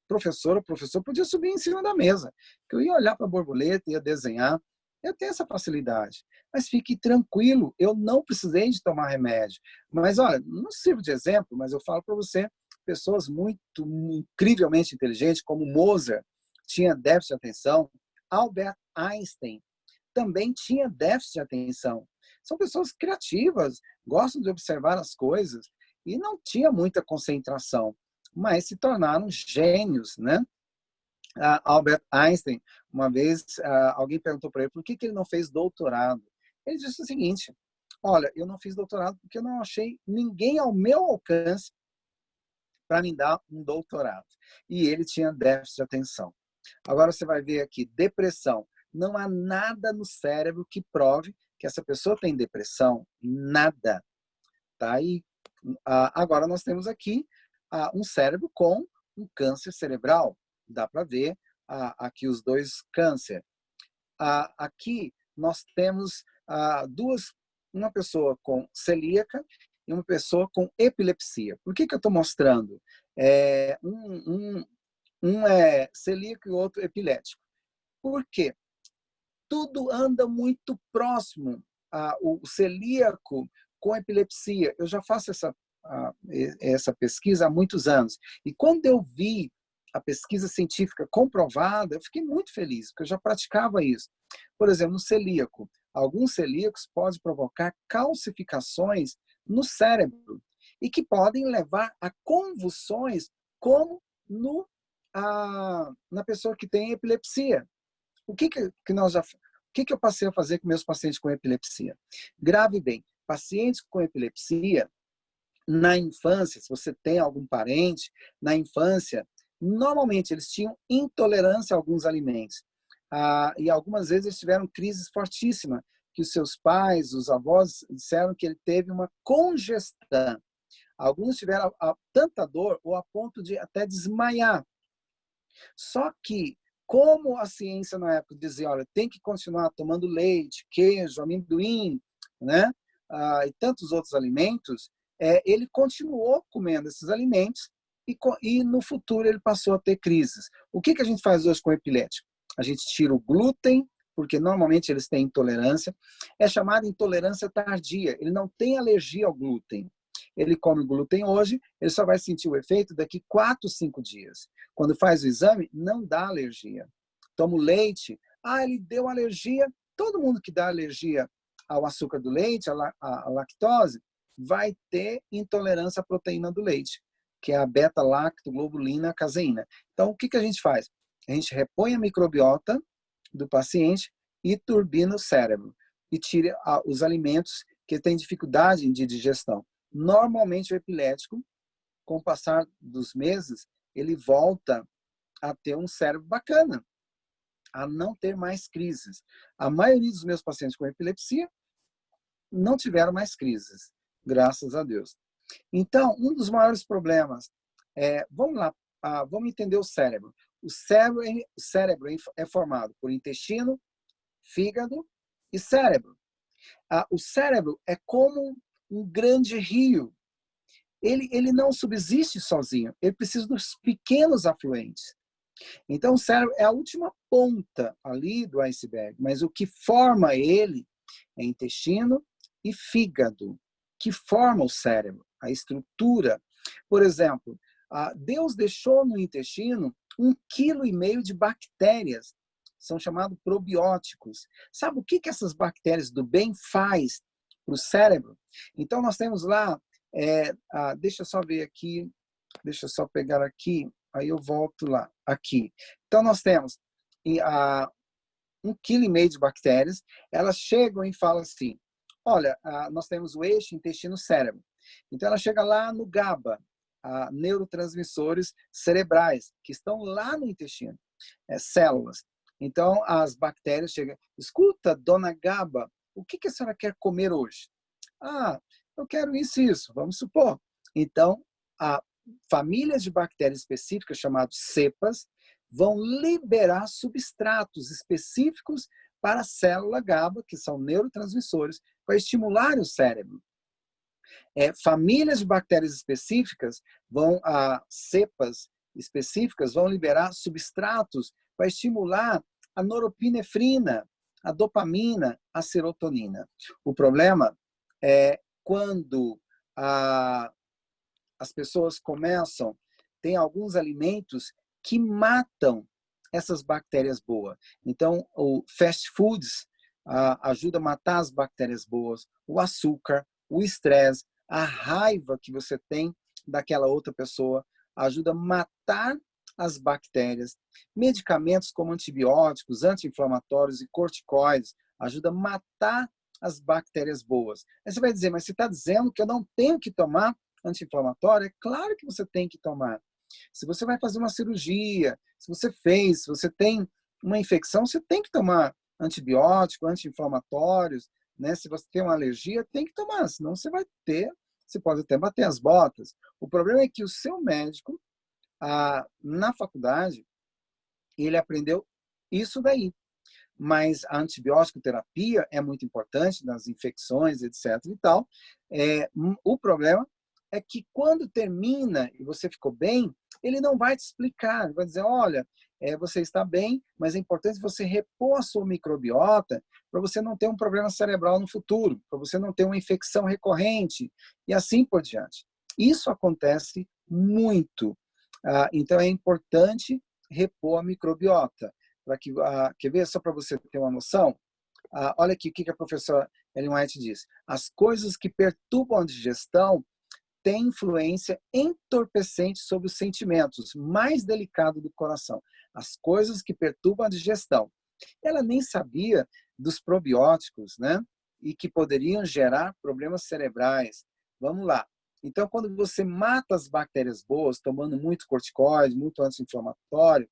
professor podia subir em cima da mesa. Eu ia olhar para a borboleta, ia desenhar. Eu tenho essa facilidade. Mas fique tranquilo, eu não precisei de tomar remédio. Mas, olha, não sirvo de exemplo, mas eu falo para você, pessoas muito incrivelmente inteligentes, como Mozart, tinha déficit de atenção. Albert Einstein também tinha déficit de atenção. São pessoas criativas, gostam de observar as coisas e não tinha muita concentração, mas se tornaram gênios, né? Albert Einstein, uma vez, alguém perguntou para ele por que ele não fez doutorado. Ele disse o seguinte, olha, eu não fiz doutorado porque eu não achei ninguém ao meu alcance para me dar um doutorado. E ele tinha déficit de atenção. Agora você vai ver aqui, depressão. Não há nada no cérebro que prove que essa pessoa tem depressão. Nada. Tá? E, agora nós temos aqui um cérebro com um câncer cerebral. Dá para ver aqui os dois câncer. Aqui nós temos uma pessoa com celíaca e uma pessoa com epilepsia. Por que eu estou mostrando? Um é celíaco e o outro epilético. Por quê? Tudo anda muito próximo. O celíaco com epilepsia. Eu já faço essa pesquisa há muitos anos. E quando eu vi a pesquisa científica comprovada, eu fiquei muito feliz, porque eu já praticava isso. Por exemplo, no celíaco. Alguns celíacos podem provocar calcificações no cérebro e que podem levar a convulsões, como na pessoa que tem epilepsia. O que eu passei a fazer com meus pacientes com epilepsia? Grave bem, pacientes com epilepsia, na infância, se você tem algum parente, na infância, normalmente eles tinham intolerância a alguns alimentos. E algumas vezes eles tiveram crises fortíssimas, que os seus pais, os avós, disseram que ele teve uma congestão. Alguns tiveram tanta dor ou a ponto de até desmaiar. Só que, como a ciência na época dizia, olha, tem que continuar tomando leite, queijo, amendoim, né? E tantos outros alimentos, ele continuou comendo esses alimentos e no futuro ele passou a ter crises. O que a gente faz hoje com o epilético? A gente tira o glúten, porque normalmente eles têm intolerância. É chamada intolerância tardia. Ele não tem alergia ao glúten. Ele come o glúten hoje, ele só vai sentir o efeito daqui 4, 5 dias. Quando faz o exame, não dá alergia. Toma o leite, Ah, ele deu alergia. Todo mundo que dá alergia ao açúcar do leite, à lactose, vai ter intolerância à proteína do leite, que é a beta-lactoglobulina caseína. Então, o que a gente faz? A gente repõe a microbiota do paciente e turbina o cérebro e tira os alimentos que têm dificuldade de digestão. Normalmente, o epilético, com o passar dos meses, ele volta a ter um cérebro bacana, a não ter mais crises. A maioria dos meus pacientes com epilepsia não tiveram mais crises, graças a Deus. Então, um dos maiores problemas vamos lá, vamos entender o cérebro. O cérebro é formado por intestino, fígado e cérebro. O cérebro é como um grande rio. Ele não subsiste sozinho, ele precisa dos pequenos afluentes. Então, o cérebro é a última ponta ali do iceberg, mas o que forma ele é intestino e fígado, que forma o cérebro, a estrutura. Por exemplo, Deus deixou no intestino 1,5 kg de bactérias, são chamados probióticos. Sabe o que essas bactérias do bem faz para o cérebro? Então, nós temos lá, deixa eu só ver aqui, deixa eu só pegar aqui, aí eu volto lá, aqui. Então, nós temos 1,5 kg de bactérias, elas chegam e falam assim, olha, nós temos o eixo intestino-cérebro. Então, ela chega lá no GABA, neurotransmissores cerebrais, que estão lá no intestino, células. Então, as bactérias chegam, escuta, dona GABA, o que a senhora quer comer hoje? Ah, eu quero isso e isso, vamos supor. Então, famílias de bactérias específicas, chamadas cepas, vão liberar substratos específicos para a célula GABA, que são neurotransmissores, para estimular o cérebro. Famílias de bactérias específicas cepas específicas vão liberar substratos para estimular a norepinefrina, a dopamina, a serotonina. O problema é quando as pessoas começam, tem alguns alimentos que matam essas bactérias boas. Então, o fast foods ajuda a matar as bactérias boas, o açúcar, o estresse, a raiva que você tem daquela outra pessoa, ajuda a matar as bactérias. Medicamentos como antibióticos, anti-inflamatórios e corticoides ajudam a matar as bactérias boas. Aí você vai dizer, mas você está dizendo que eu não tenho que tomar anti-inflamatório? É claro que você tem que tomar. Se você vai fazer uma cirurgia, se você tem uma infecção, você tem que tomar antibiótico, anti-inflamatórios, né? Se você tem uma alergia, tem que tomar, senão você pode até bater as botas. O problema é que o seu médico, na faculdade, ele aprendeu isso daí. Mas a antibiótico terapia é muito importante nas infecções, etc. e tal. O problema é que quando termina e você ficou bem, ele não vai te explicar, ele vai dizer, olha, você está bem, mas é importante você repor a sua microbiota para você não ter um problema cerebral no futuro, para você não ter uma infecção recorrente e assim por diante. Isso acontece muito. Então, é importante repor a microbiota. Quer ver? Só para você ter uma noção, olha aqui o que a professora Ellen White diz. As coisas que perturbam a digestão têm influência entorpecente sobre os sentimentos mais delicados do coração. As coisas que perturbam a digestão. Ela nem sabia dos probióticos, né? E que poderiam gerar problemas cerebrais. Vamos lá. Então, quando você mata as bactérias boas, tomando muito corticoide, muito anti-inflamatório,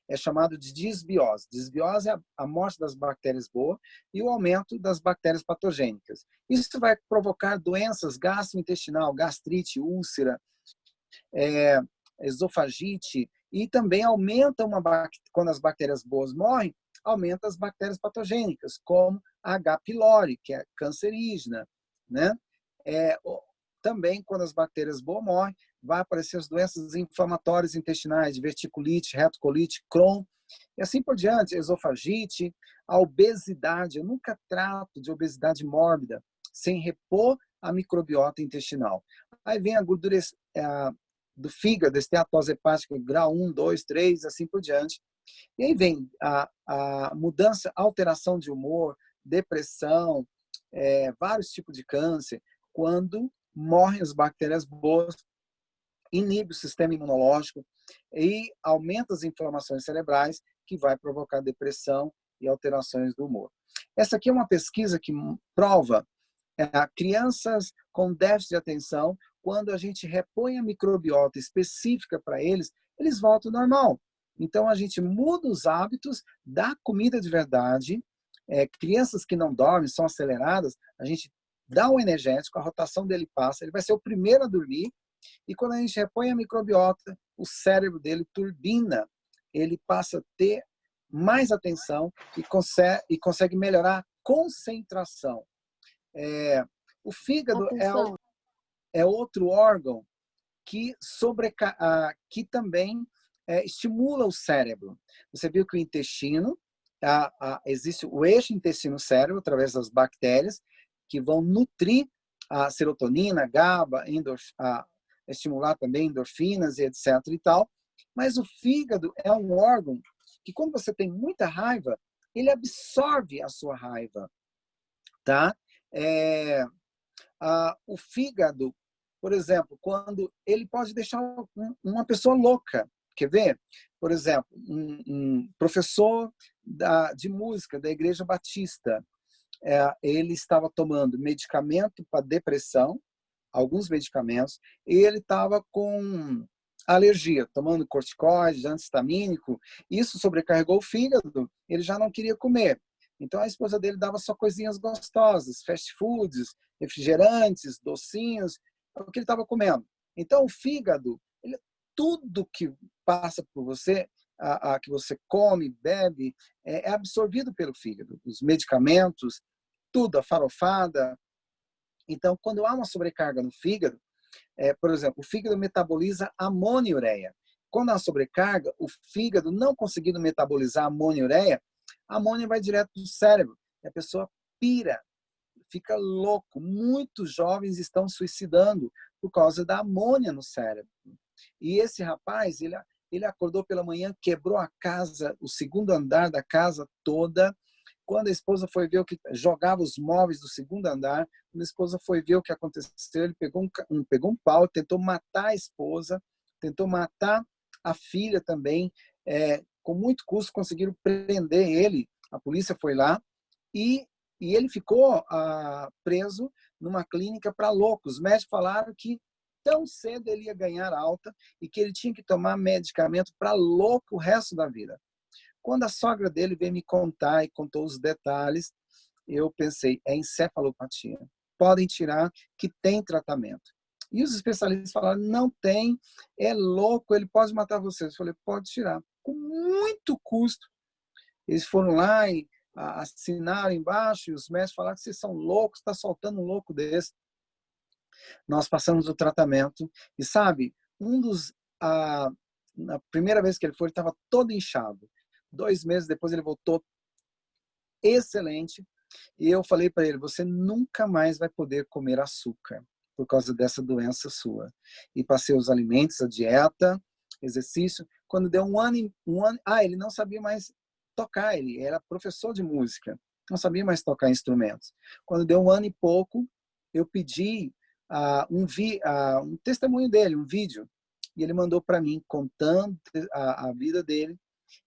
é chamado de disbiose. Disbiose é a morte das bactérias boas e o aumento das bactérias patogênicas. Isso vai provocar doenças gastrointestinal, gastrite, úlcera, esofagite, e também aumenta quando as bactérias boas morrem, aumenta as bactérias patogênicas, como a H. pylori, que é cancerígena, né? Também, quando as bactérias boas morrem, vai aparecer as doenças inflamatórias intestinais, diverticulite, retocolite, Crohn, e assim por diante, esofagite, a obesidade. Eu nunca trato de obesidade mórbida sem repor a microbiota intestinal. Aí vem a gordura do fígado, esteatose hepática, grau 1, 2, 3, assim por diante. E aí vem a mudança, alteração de humor, depressão, vários tipos de câncer, quando morrem as bactérias boas, inibe o sistema imunológico e aumenta as inflamações cerebrais, que vai provocar depressão e alterações do humor. Essa aqui é uma pesquisa que prova crianças com déficit de atenção, quando a gente repõe a microbiota específica para eles, eles voltam ao normal. Então, a gente muda os hábitos, dá comida de verdade. Crianças que não dormem, são aceleradas, a gente dá um energético, a rotação dele passa, ele vai ser o primeiro a dormir. E quando a gente repõe a microbiota, o cérebro dele turbina, ele passa a ter mais atenção e consegue melhorar a concentração. O fígado é outro órgão que, que também estimula o cérebro. Você viu que o intestino, existe o eixo intestino-cérebro, através das bactérias, que vão nutrir a serotonina, GABA, estimular também endorfinas e etc. e tal. Mas o fígado é um órgão que, quando você tem muita raiva, ele absorve a sua raiva. Tá? O fígado, por exemplo, quando ele pode deixar uma pessoa louca. Quer ver? Por exemplo, um professor de música da Igreja Batista, ele estava tomando medicamento para depressão, alguns medicamentos, e ele estava com alergia, tomando corticoide, antihistamínico. Isso sobrecarregou o fígado, ele já não queria comer. Então, a esposa dele dava só coisinhas gostosas, fast foods, refrigerantes, docinhos, é o que ele estava comendo. Então, o fígado, tudo que passa por você, que você come, bebe, é absorvido pelo fígado. Os medicamentos, tudo, a farofada. Então, quando há uma sobrecarga no fígado, por exemplo, o fígado metaboliza amônia e ureia. Quando há sobrecarga, o fígado não conseguindo metabolizar amônia e ureia, a amônia vai direto para o cérebro. E a pessoa pira, fica louco. Muitos jovens estão suicidando por causa da amônia no cérebro. E esse rapaz, ele acordou pela manhã, quebrou a casa, o segundo andar da casa toda. Quando a esposa foi ver o que jogava os móveis do segundo andar, quando a esposa foi ver o que aconteceu, ele pegou um pau, tentou matar a esposa, tentou matar a filha também. Com muito custo conseguiram prender ele. A polícia foi lá e ele ficou preso numa clínica para loucos. Os médicos falaram que tão cedo ele ia ganhar alta e que ele tinha que tomar medicamento para louco o resto da vida. Quando a sogra dele veio me contar e contou os detalhes, eu pensei, é encefalopatia. Podem tirar, que tem tratamento. E os especialistas falaram, não tem, é louco, ele pode matar vocês. Eu falei, pode tirar. Com muito custo. Eles foram lá e assinaram embaixo, e os médicos falaram que vocês são loucos, está soltando um louco desse. Nós passamos o tratamento, e sabe, na primeira vez que ele estava todo inchado. 2 meses depois ele voltou excelente. E eu falei para ele, você nunca mais vai poder comer açúcar por causa dessa doença sua. E passei os alimentos, a dieta, exercício. Quando deu um ano, ele não sabia mais tocar, ele era professor de música, não sabia mais tocar instrumentos. Quando deu 1 ano e pouco, eu pedi um testemunho dele, um vídeo, e ele mandou para mim contando a vida dele.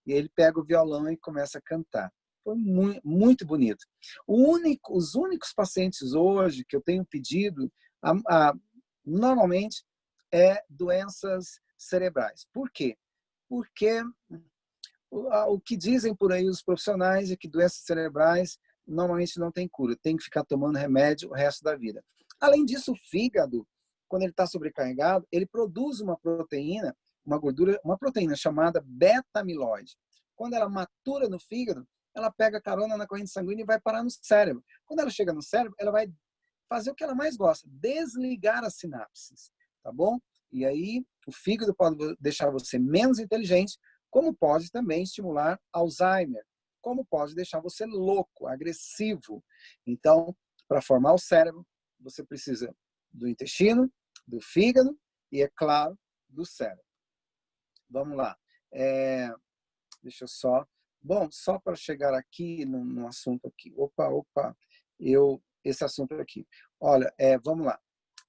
E ele pega o violão e começa a cantar. Foi muito, muito bonito. Os únicos pacientes hoje que eu tenho pedido, normalmente, doenças cerebrais. Por quê? Porque o que dizem por aí os profissionais é que doenças cerebrais normalmente não tem cura. Tem que ficar tomando remédio o resto da vida. Além disso, o fígado, quando ele está sobrecarregado, ele produz uma proteína, uma proteína chamada beta-amiloide. Quando ela matura no fígado, ela pega carona na corrente sanguínea e vai parar no cérebro. Quando ela chega no cérebro, ela vai fazer o que ela mais gosta, desligar as sinapses, tá bom? E aí, o fígado pode deixar você menos inteligente, como pode também estimular Alzheimer, como pode deixar você louco, agressivo. Então, para formar o cérebro, você precisa do intestino, do fígado e, é claro, do cérebro. Vamos lá. Deixa eu só... Bom, só para chegar aqui no assunto aqui. Opa, esse assunto aqui. Olha, vamos lá.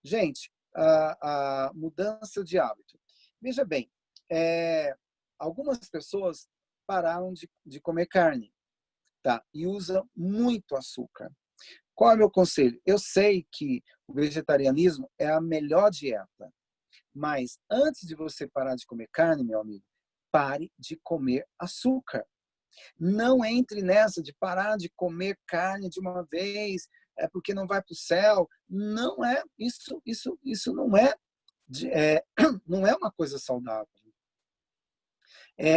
Gente, a mudança de hábito. Veja bem, algumas pessoas pararam de comer carne, tá? E usam muito açúcar. Qual é o meu conselho? Eu sei que o vegetarianismo é a melhor dieta, mas antes de você parar de comer carne, meu amigo, pare de comer açúcar. Não entre nessa de parar de comer carne de uma vez, porque não vai para o céu. Não é isso não não é uma coisa saudável.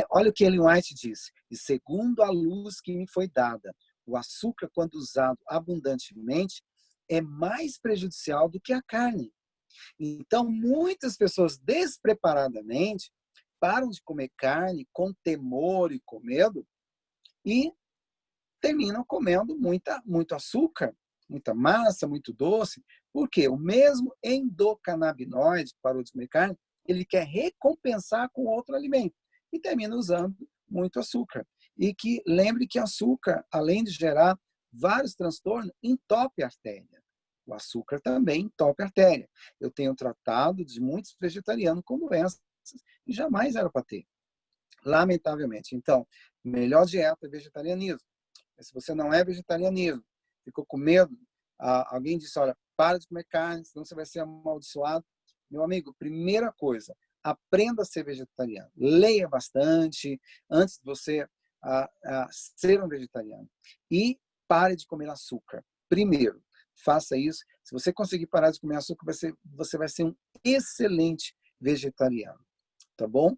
Olha o que Ellen White disse: e segundo a luz que me foi dada, o açúcar, quando usado abundantemente, é mais prejudicial do que a carne. Então, muitas pessoas despreparadamente param de comer carne com temor e com medo e terminam comendo muito açúcar, muita massa, muito doce, porque o mesmo endocannabinoide que parou de comer carne, ele quer recompensar com outro alimento e termina usando muito açúcar. E que lembre que açúcar, além de gerar vários transtornos, entope a artéria. O açúcar também entope a artéria. Eu tenho tratado de muitos vegetarianos com doenças e jamais era para ter, lamentavelmente. Então, melhor dieta é vegetarianismo. Se você não é vegetarianismo, ficou com medo, alguém disse, olha, para de comer carne, senão você vai ser amaldiçoado. Meu amigo, primeira coisa, aprenda a ser vegetariano. Leia bastante antes de você ser um vegetariano. E pare de comer açúcar. Primeiro, faça isso. Se você conseguir parar de comer açúcar, você vai ser um excelente vegetariano. Tá bom?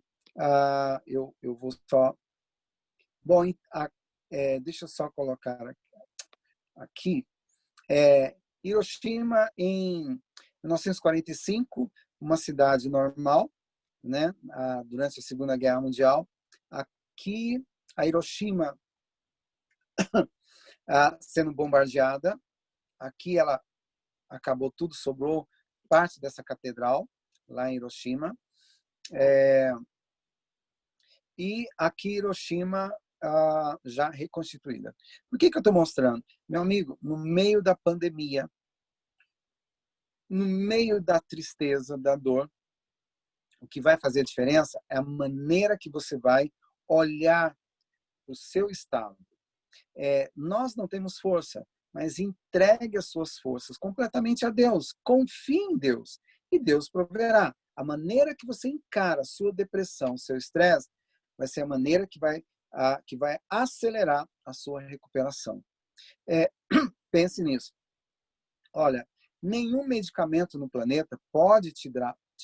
Eu vou só... Bom, deixa eu só colocar aqui. Hiroshima, em 1945, uma cidade normal, né? Durante a Segunda Guerra Mundial. Aqui, a Hiroshima sendo bombardeada. Aqui ela acabou tudo, sobrou parte dessa catedral, lá em Hiroshima. E aqui Hiroshima já reconstituída. Por que eu estou mostrando? Meu amigo, no meio da pandemia, no meio da tristeza, da dor, o que vai fazer a diferença é a maneira que você vai olhar o seu estado. Nós não temos força, mas entregue as suas forças completamente a Deus. Confie em Deus e Deus proverá. A maneira que você encara a sua depressão, seu estresse, vai ser a maneira que vai acelerar a sua recuperação. Pense nisso. Olha, nenhum medicamento no planeta pode te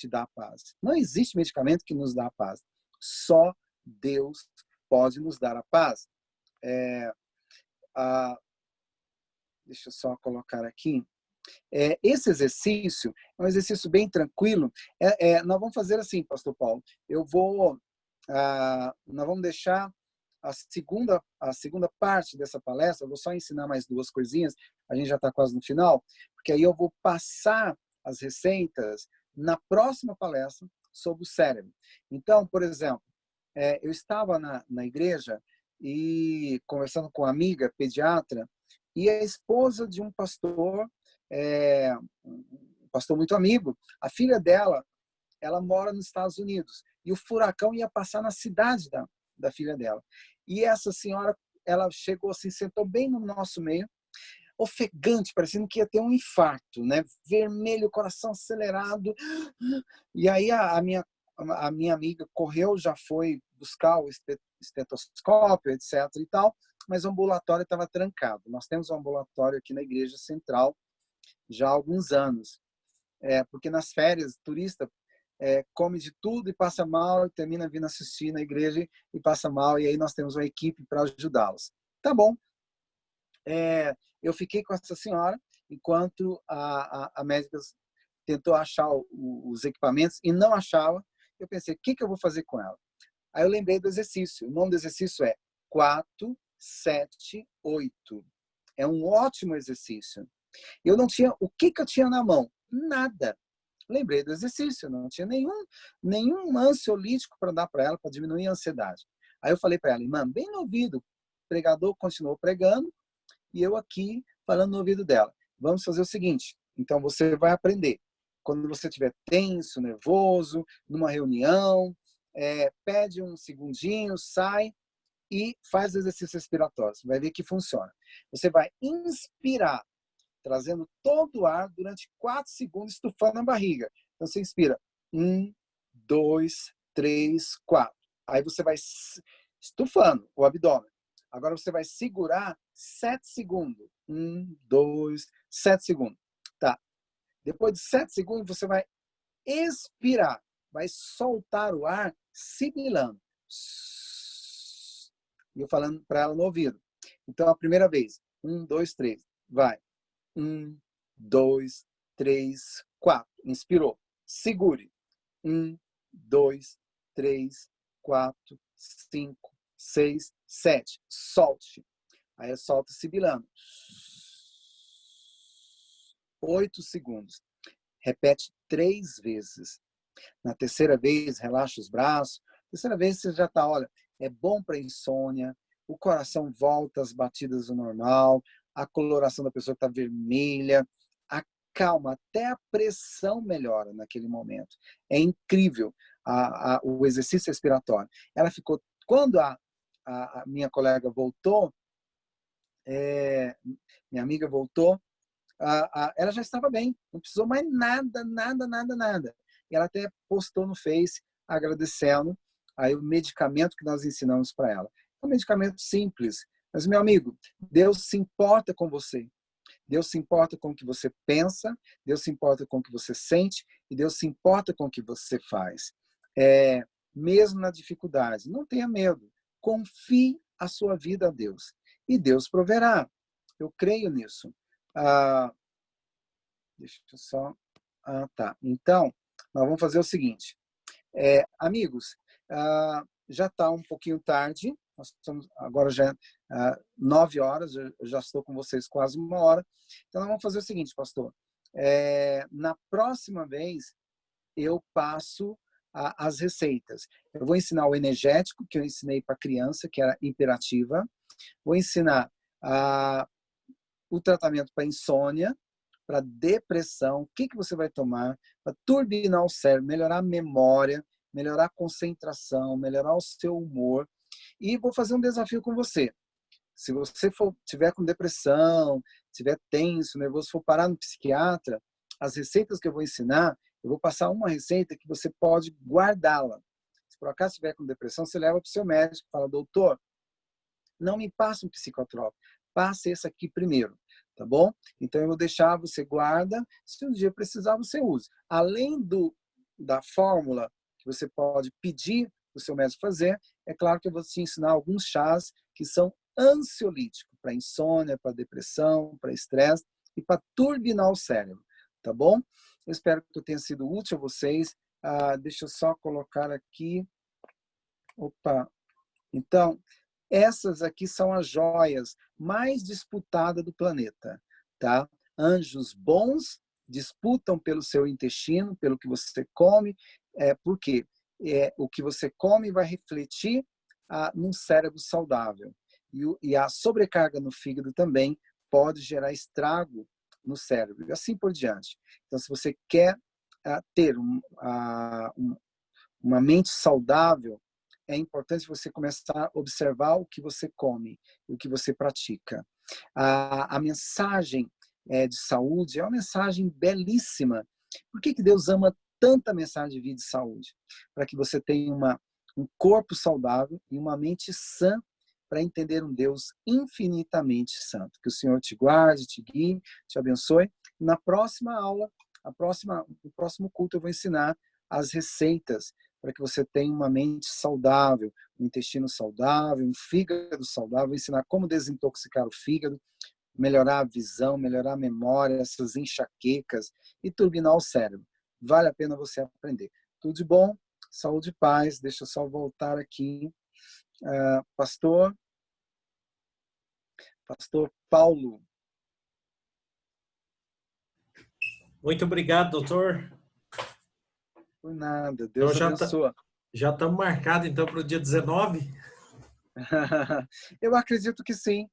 dar paz. Não existe medicamento que nos dá a paz. Só Deus pode nos dar a paz. Deixa eu só colocar aqui. Esse exercício é um exercício bem tranquilo. Nós vamos fazer assim, Pastor Paulo. Nós vamos deixar a segunda parte dessa palestra. Eu vou só ensinar mais duas coisinhas. A gente já está quase no final, porque aí eu vou passar as receitas na próxima palestra sobre o cérebro. Então, por exemplo, eu estava na igreja e conversando com uma amiga pediatra e a esposa de um pastor, um pastor muito amigo. A filha dela, ela mora nos Estados Unidos e o furacão ia passar na cidade da filha dela. E essa senhora, ela chegou assim, sentou bem no nosso meio, ofegante, parecendo que ia ter um infarto, né? Vermelho, coração acelerado. E aí a minha amiga correu, já foi buscar o estetoscópio, etc. e tal, mas o ambulatório estava trancado. Nós temos um ambulatório aqui na Igreja Central já há alguns anos, porque nas férias, turista come de tudo e passa mal, e termina vindo assistir na igreja e passa mal, e aí nós temos uma equipe para ajudá-los. Tá bom. Eu fiquei com essa senhora, enquanto a médica tentou achar os equipamentos e não achava. Eu pensei, o que eu vou fazer com ela? Aí eu lembrei do exercício. O nome do exercício é 4, 7, 8. É um ótimo exercício. Eu não tinha... O que eu tinha na mão? Nada. Lembrei do exercício. Não tinha nenhum ansiolítico para dar para ela, para diminuir a ansiedade. Aí eu falei para ela, irmã, bem no ouvido. O pregador continuou pregando e eu aqui falando no ouvido dela. Vamos fazer o seguinte, então você vai aprender. Quando você estiver tenso, nervoso, numa reunião, pede um segundinho, sai e faz exercício respiratório. Você vai ver que funciona. Você vai inspirar, trazendo todo o ar durante 4 segundos, estufando a barriga. Então você inspira 1, 2, 3, 4. Aí você vai estufando o abdômen. Agora você vai segurar 7 segundos. 1, 2, 7 segundos. Tá. Depois de 7 segundos, você vai expirar. Vai soltar o ar sibilando. E eu falando para ela no ouvido. Então, a primeira vez. 1, 2, 3. Vai. 1, 2, 3, 4. Inspirou. Segure. 1, 2, 3, 4, 5, 6, 7. Solte. Aí eu solto sibilando. 8 segundos. Repete 3 vezes. Na terceira vez, relaxa os braços. Na terceira vez, você já está, olha, é bom para insônia, o coração volta às batidas do normal, a coloração da pessoa está vermelha, acalma, até a pressão melhora naquele momento. É incrível o exercício respiratório. Ela ficou, quando a minha colega voltou, minha amiga voltou, ela já estava bem, não precisou mais nada, nada, nada, nada. E ela até postou no Face, agradecendo aí o medicamento que nós ensinamos para ela. É um medicamento simples, mas, meu amigo, Deus se importa com você. Deus se importa com o que você pensa, Deus se importa com o que você sente, e Deus se importa com o que você faz. Mesmo na dificuldade, não tenha medo. Confie a sua vida a Deus. E Deus proverá. Eu creio nisso. Deixa eu só... tá. Então, nós vamos fazer o seguinte. Amigos, já está um pouquinho tarde. Nós estamos agora já 9 horas. Eu já estou com vocês quase 1 hora. Então, nós vamos fazer o seguinte, pastor. Na próxima vez, eu passo as receitas. Eu vou ensinar o energético, que eu ensinei para criança, que era imperativa. Vou ensinar o tratamento para insônia, para depressão, o que você vai tomar, para turbinar o cérebro, melhorar a memória, melhorar a concentração, melhorar o seu humor. E vou fazer um desafio com você. Se você tiver com depressão, tiver tenso, nervoso, for parar no psiquiatra, as receitas que eu vou ensinar, eu vou passar uma receita que você pode guardá-la. Se por acaso estiver com depressão, você leva para o seu médico e fala, doutor, não me passa um psicotrópico, passe esse aqui primeiro, tá bom? Então eu vou deixar, você guarda, se um dia precisar, você usa. Além da fórmula que você pode pedir para o seu médico fazer, é claro que eu vou te ensinar alguns chás que são ansiolíticos, para insônia, para depressão, para estresse e para turbinar o cérebro, tá bom? Eu espero que eu tenha sido útil a vocês. Deixa eu só colocar aqui. Opa! Então, essas aqui são as joias mais disputadas do planeta, tá? Anjos bons disputam pelo seu intestino, pelo que você come, porque o que você come vai refletir num cérebro saudável. E a sobrecarga no fígado também pode gerar estrago no cérebro, e assim por diante. Então, se você quer ter uma mente saudável, é importante você começar a observar o que você come, o que você pratica. A mensagem de saúde é uma mensagem belíssima. Por que Deus ama tanta mensagem de vida e saúde? Para que você tenha um corpo saudável e uma mente sã para entender um Deus infinitamente santo. Que o Senhor te guarde, te guie, te abençoe. Na próxima aula, no próximo culto, eu vou ensinar as receitas para que você tenha uma mente saudável, um intestino saudável, um fígado saudável. Vou ensinar como desintoxicar o fígado, melhorar a visão, melhorar a memória, essas enxaquecas e turbinar o cérebro. Vale a pena você aprender. Tudo de bom, saúde e paz. Deixa eu só voltar aqui. Pastor Paulo. Muito obrigado, doutor. Por nada. Então Deus abençoe. já estamos marcados então para o dia 19. Eu acredito que sim.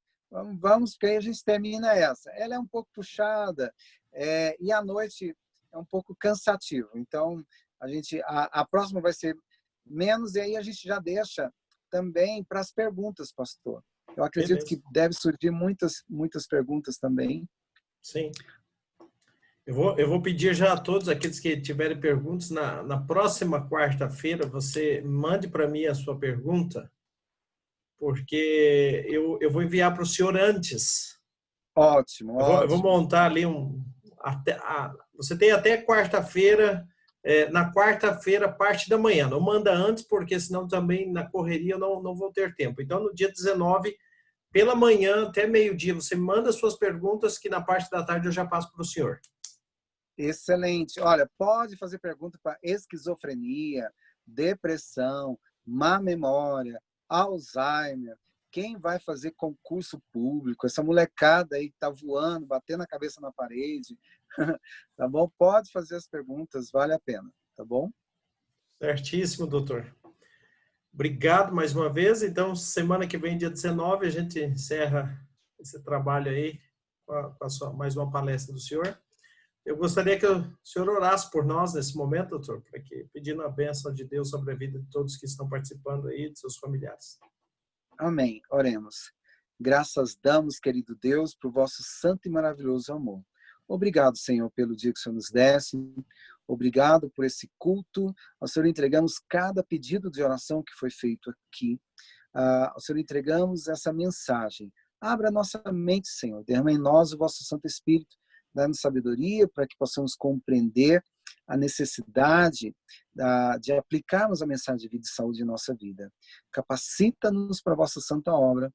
Vamos, porque aí a gente termina essa. Ela é um pouco puxada, e à noite é um pouco cansativo. Então, a próxima vai ser menos, e aí a gente já deixa também para as perguntas, pastor. Eu acredito Beleza. que deve surgir muitas perguntas também. Sim. Eu vou pedir já a todos aqueles que tiverem perguntas, na próxima quarta-feira, você mande para mim a sua pergunta, porque eu vou enviar para o senhor antes. Ótimo, Eu vou ótimo. montar ali você tem até quarta-feira, na quarta-feira, parte da manhã. Não manda antes, porque senão também na correria eu não vou ter tempo. Então, no dia 19, pela manhã, até meio-dia, você manda suas perguntas, que na parte da tarde eu já passo para o senhor. Excelente. Olha, pode fazer pergunta para esquizofrenia, depressão, má memória, Alzheimer. Quem vai fazer concurso público? Essa molecada aí que tá voando, batendo a cabeça na parede. Tá bom? Pode fazer as perguntas, vale a pena. Tá bom? Certíssimo, doutor. Obrigado mais uma vez. Então, semana que vem, dia 19, a gente encerra esse trabalho aí com mais uma palestra do senhor. Eu gostaria que o senhor orasse por nós nesse momento, doutor, para que, pedindo a bênção de Deus sobre a vida de todos que estão participando aí, de seus familiares. Amém. Oremos. Graças damos, querido Deus, por vosso santo e maravilhoso amor. Obrigado, Senhor, pelo dia que o Senhor nos desse. Obrigado por esse culto. Ao Senhor entregamos cada pedido de oração que foi feito aqui. Ao Senhor entregamos essa mensagem. Abra nossa mente, Senhor. Derrama em nós o vosso Santo Espírito. Dá-nos sabedoria para que possamos compreender a necessidade de aplicarmos a mensagem de vida e saúde em nossa vida. Capacita-nos para a vossa santa obra.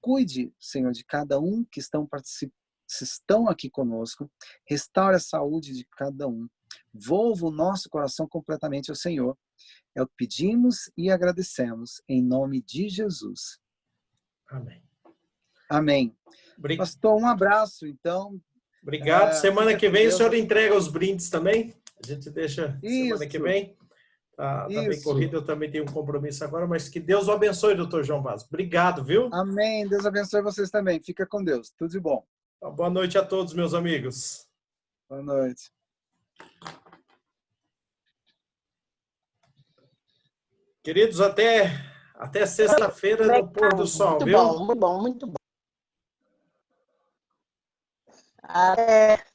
Cuide, Senhor, de cada um que estão aqui conosco. Restaure a saúde de cada um. Volva o nosso coração completamente ao Senhor. É o que pedimos e agradecemos, em nome de Jesus. Amém. Amém. Pastor, um abraço, então. Obrigado. Semana Fica que com vem o Deus. senhor entrega os brindes também? A gente deixa semana que Isso, vem. Tá bem isso. corrido, eu também tenho um compromisso agora, mas que Deus o abençoe, doutor João Vaz. Obrigado, viu? Amém. Deus abençoe vocês também. Fica com Deus. Tudo de bom. Boa noite a todos, meus amigos. Boa noite. Queridos, até sexta-feira no pôr do sol, Muito viu? bom, muito bom, muito bom. Até.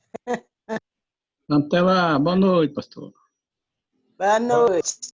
Até lá. Boa noite, pastor. Boa noite.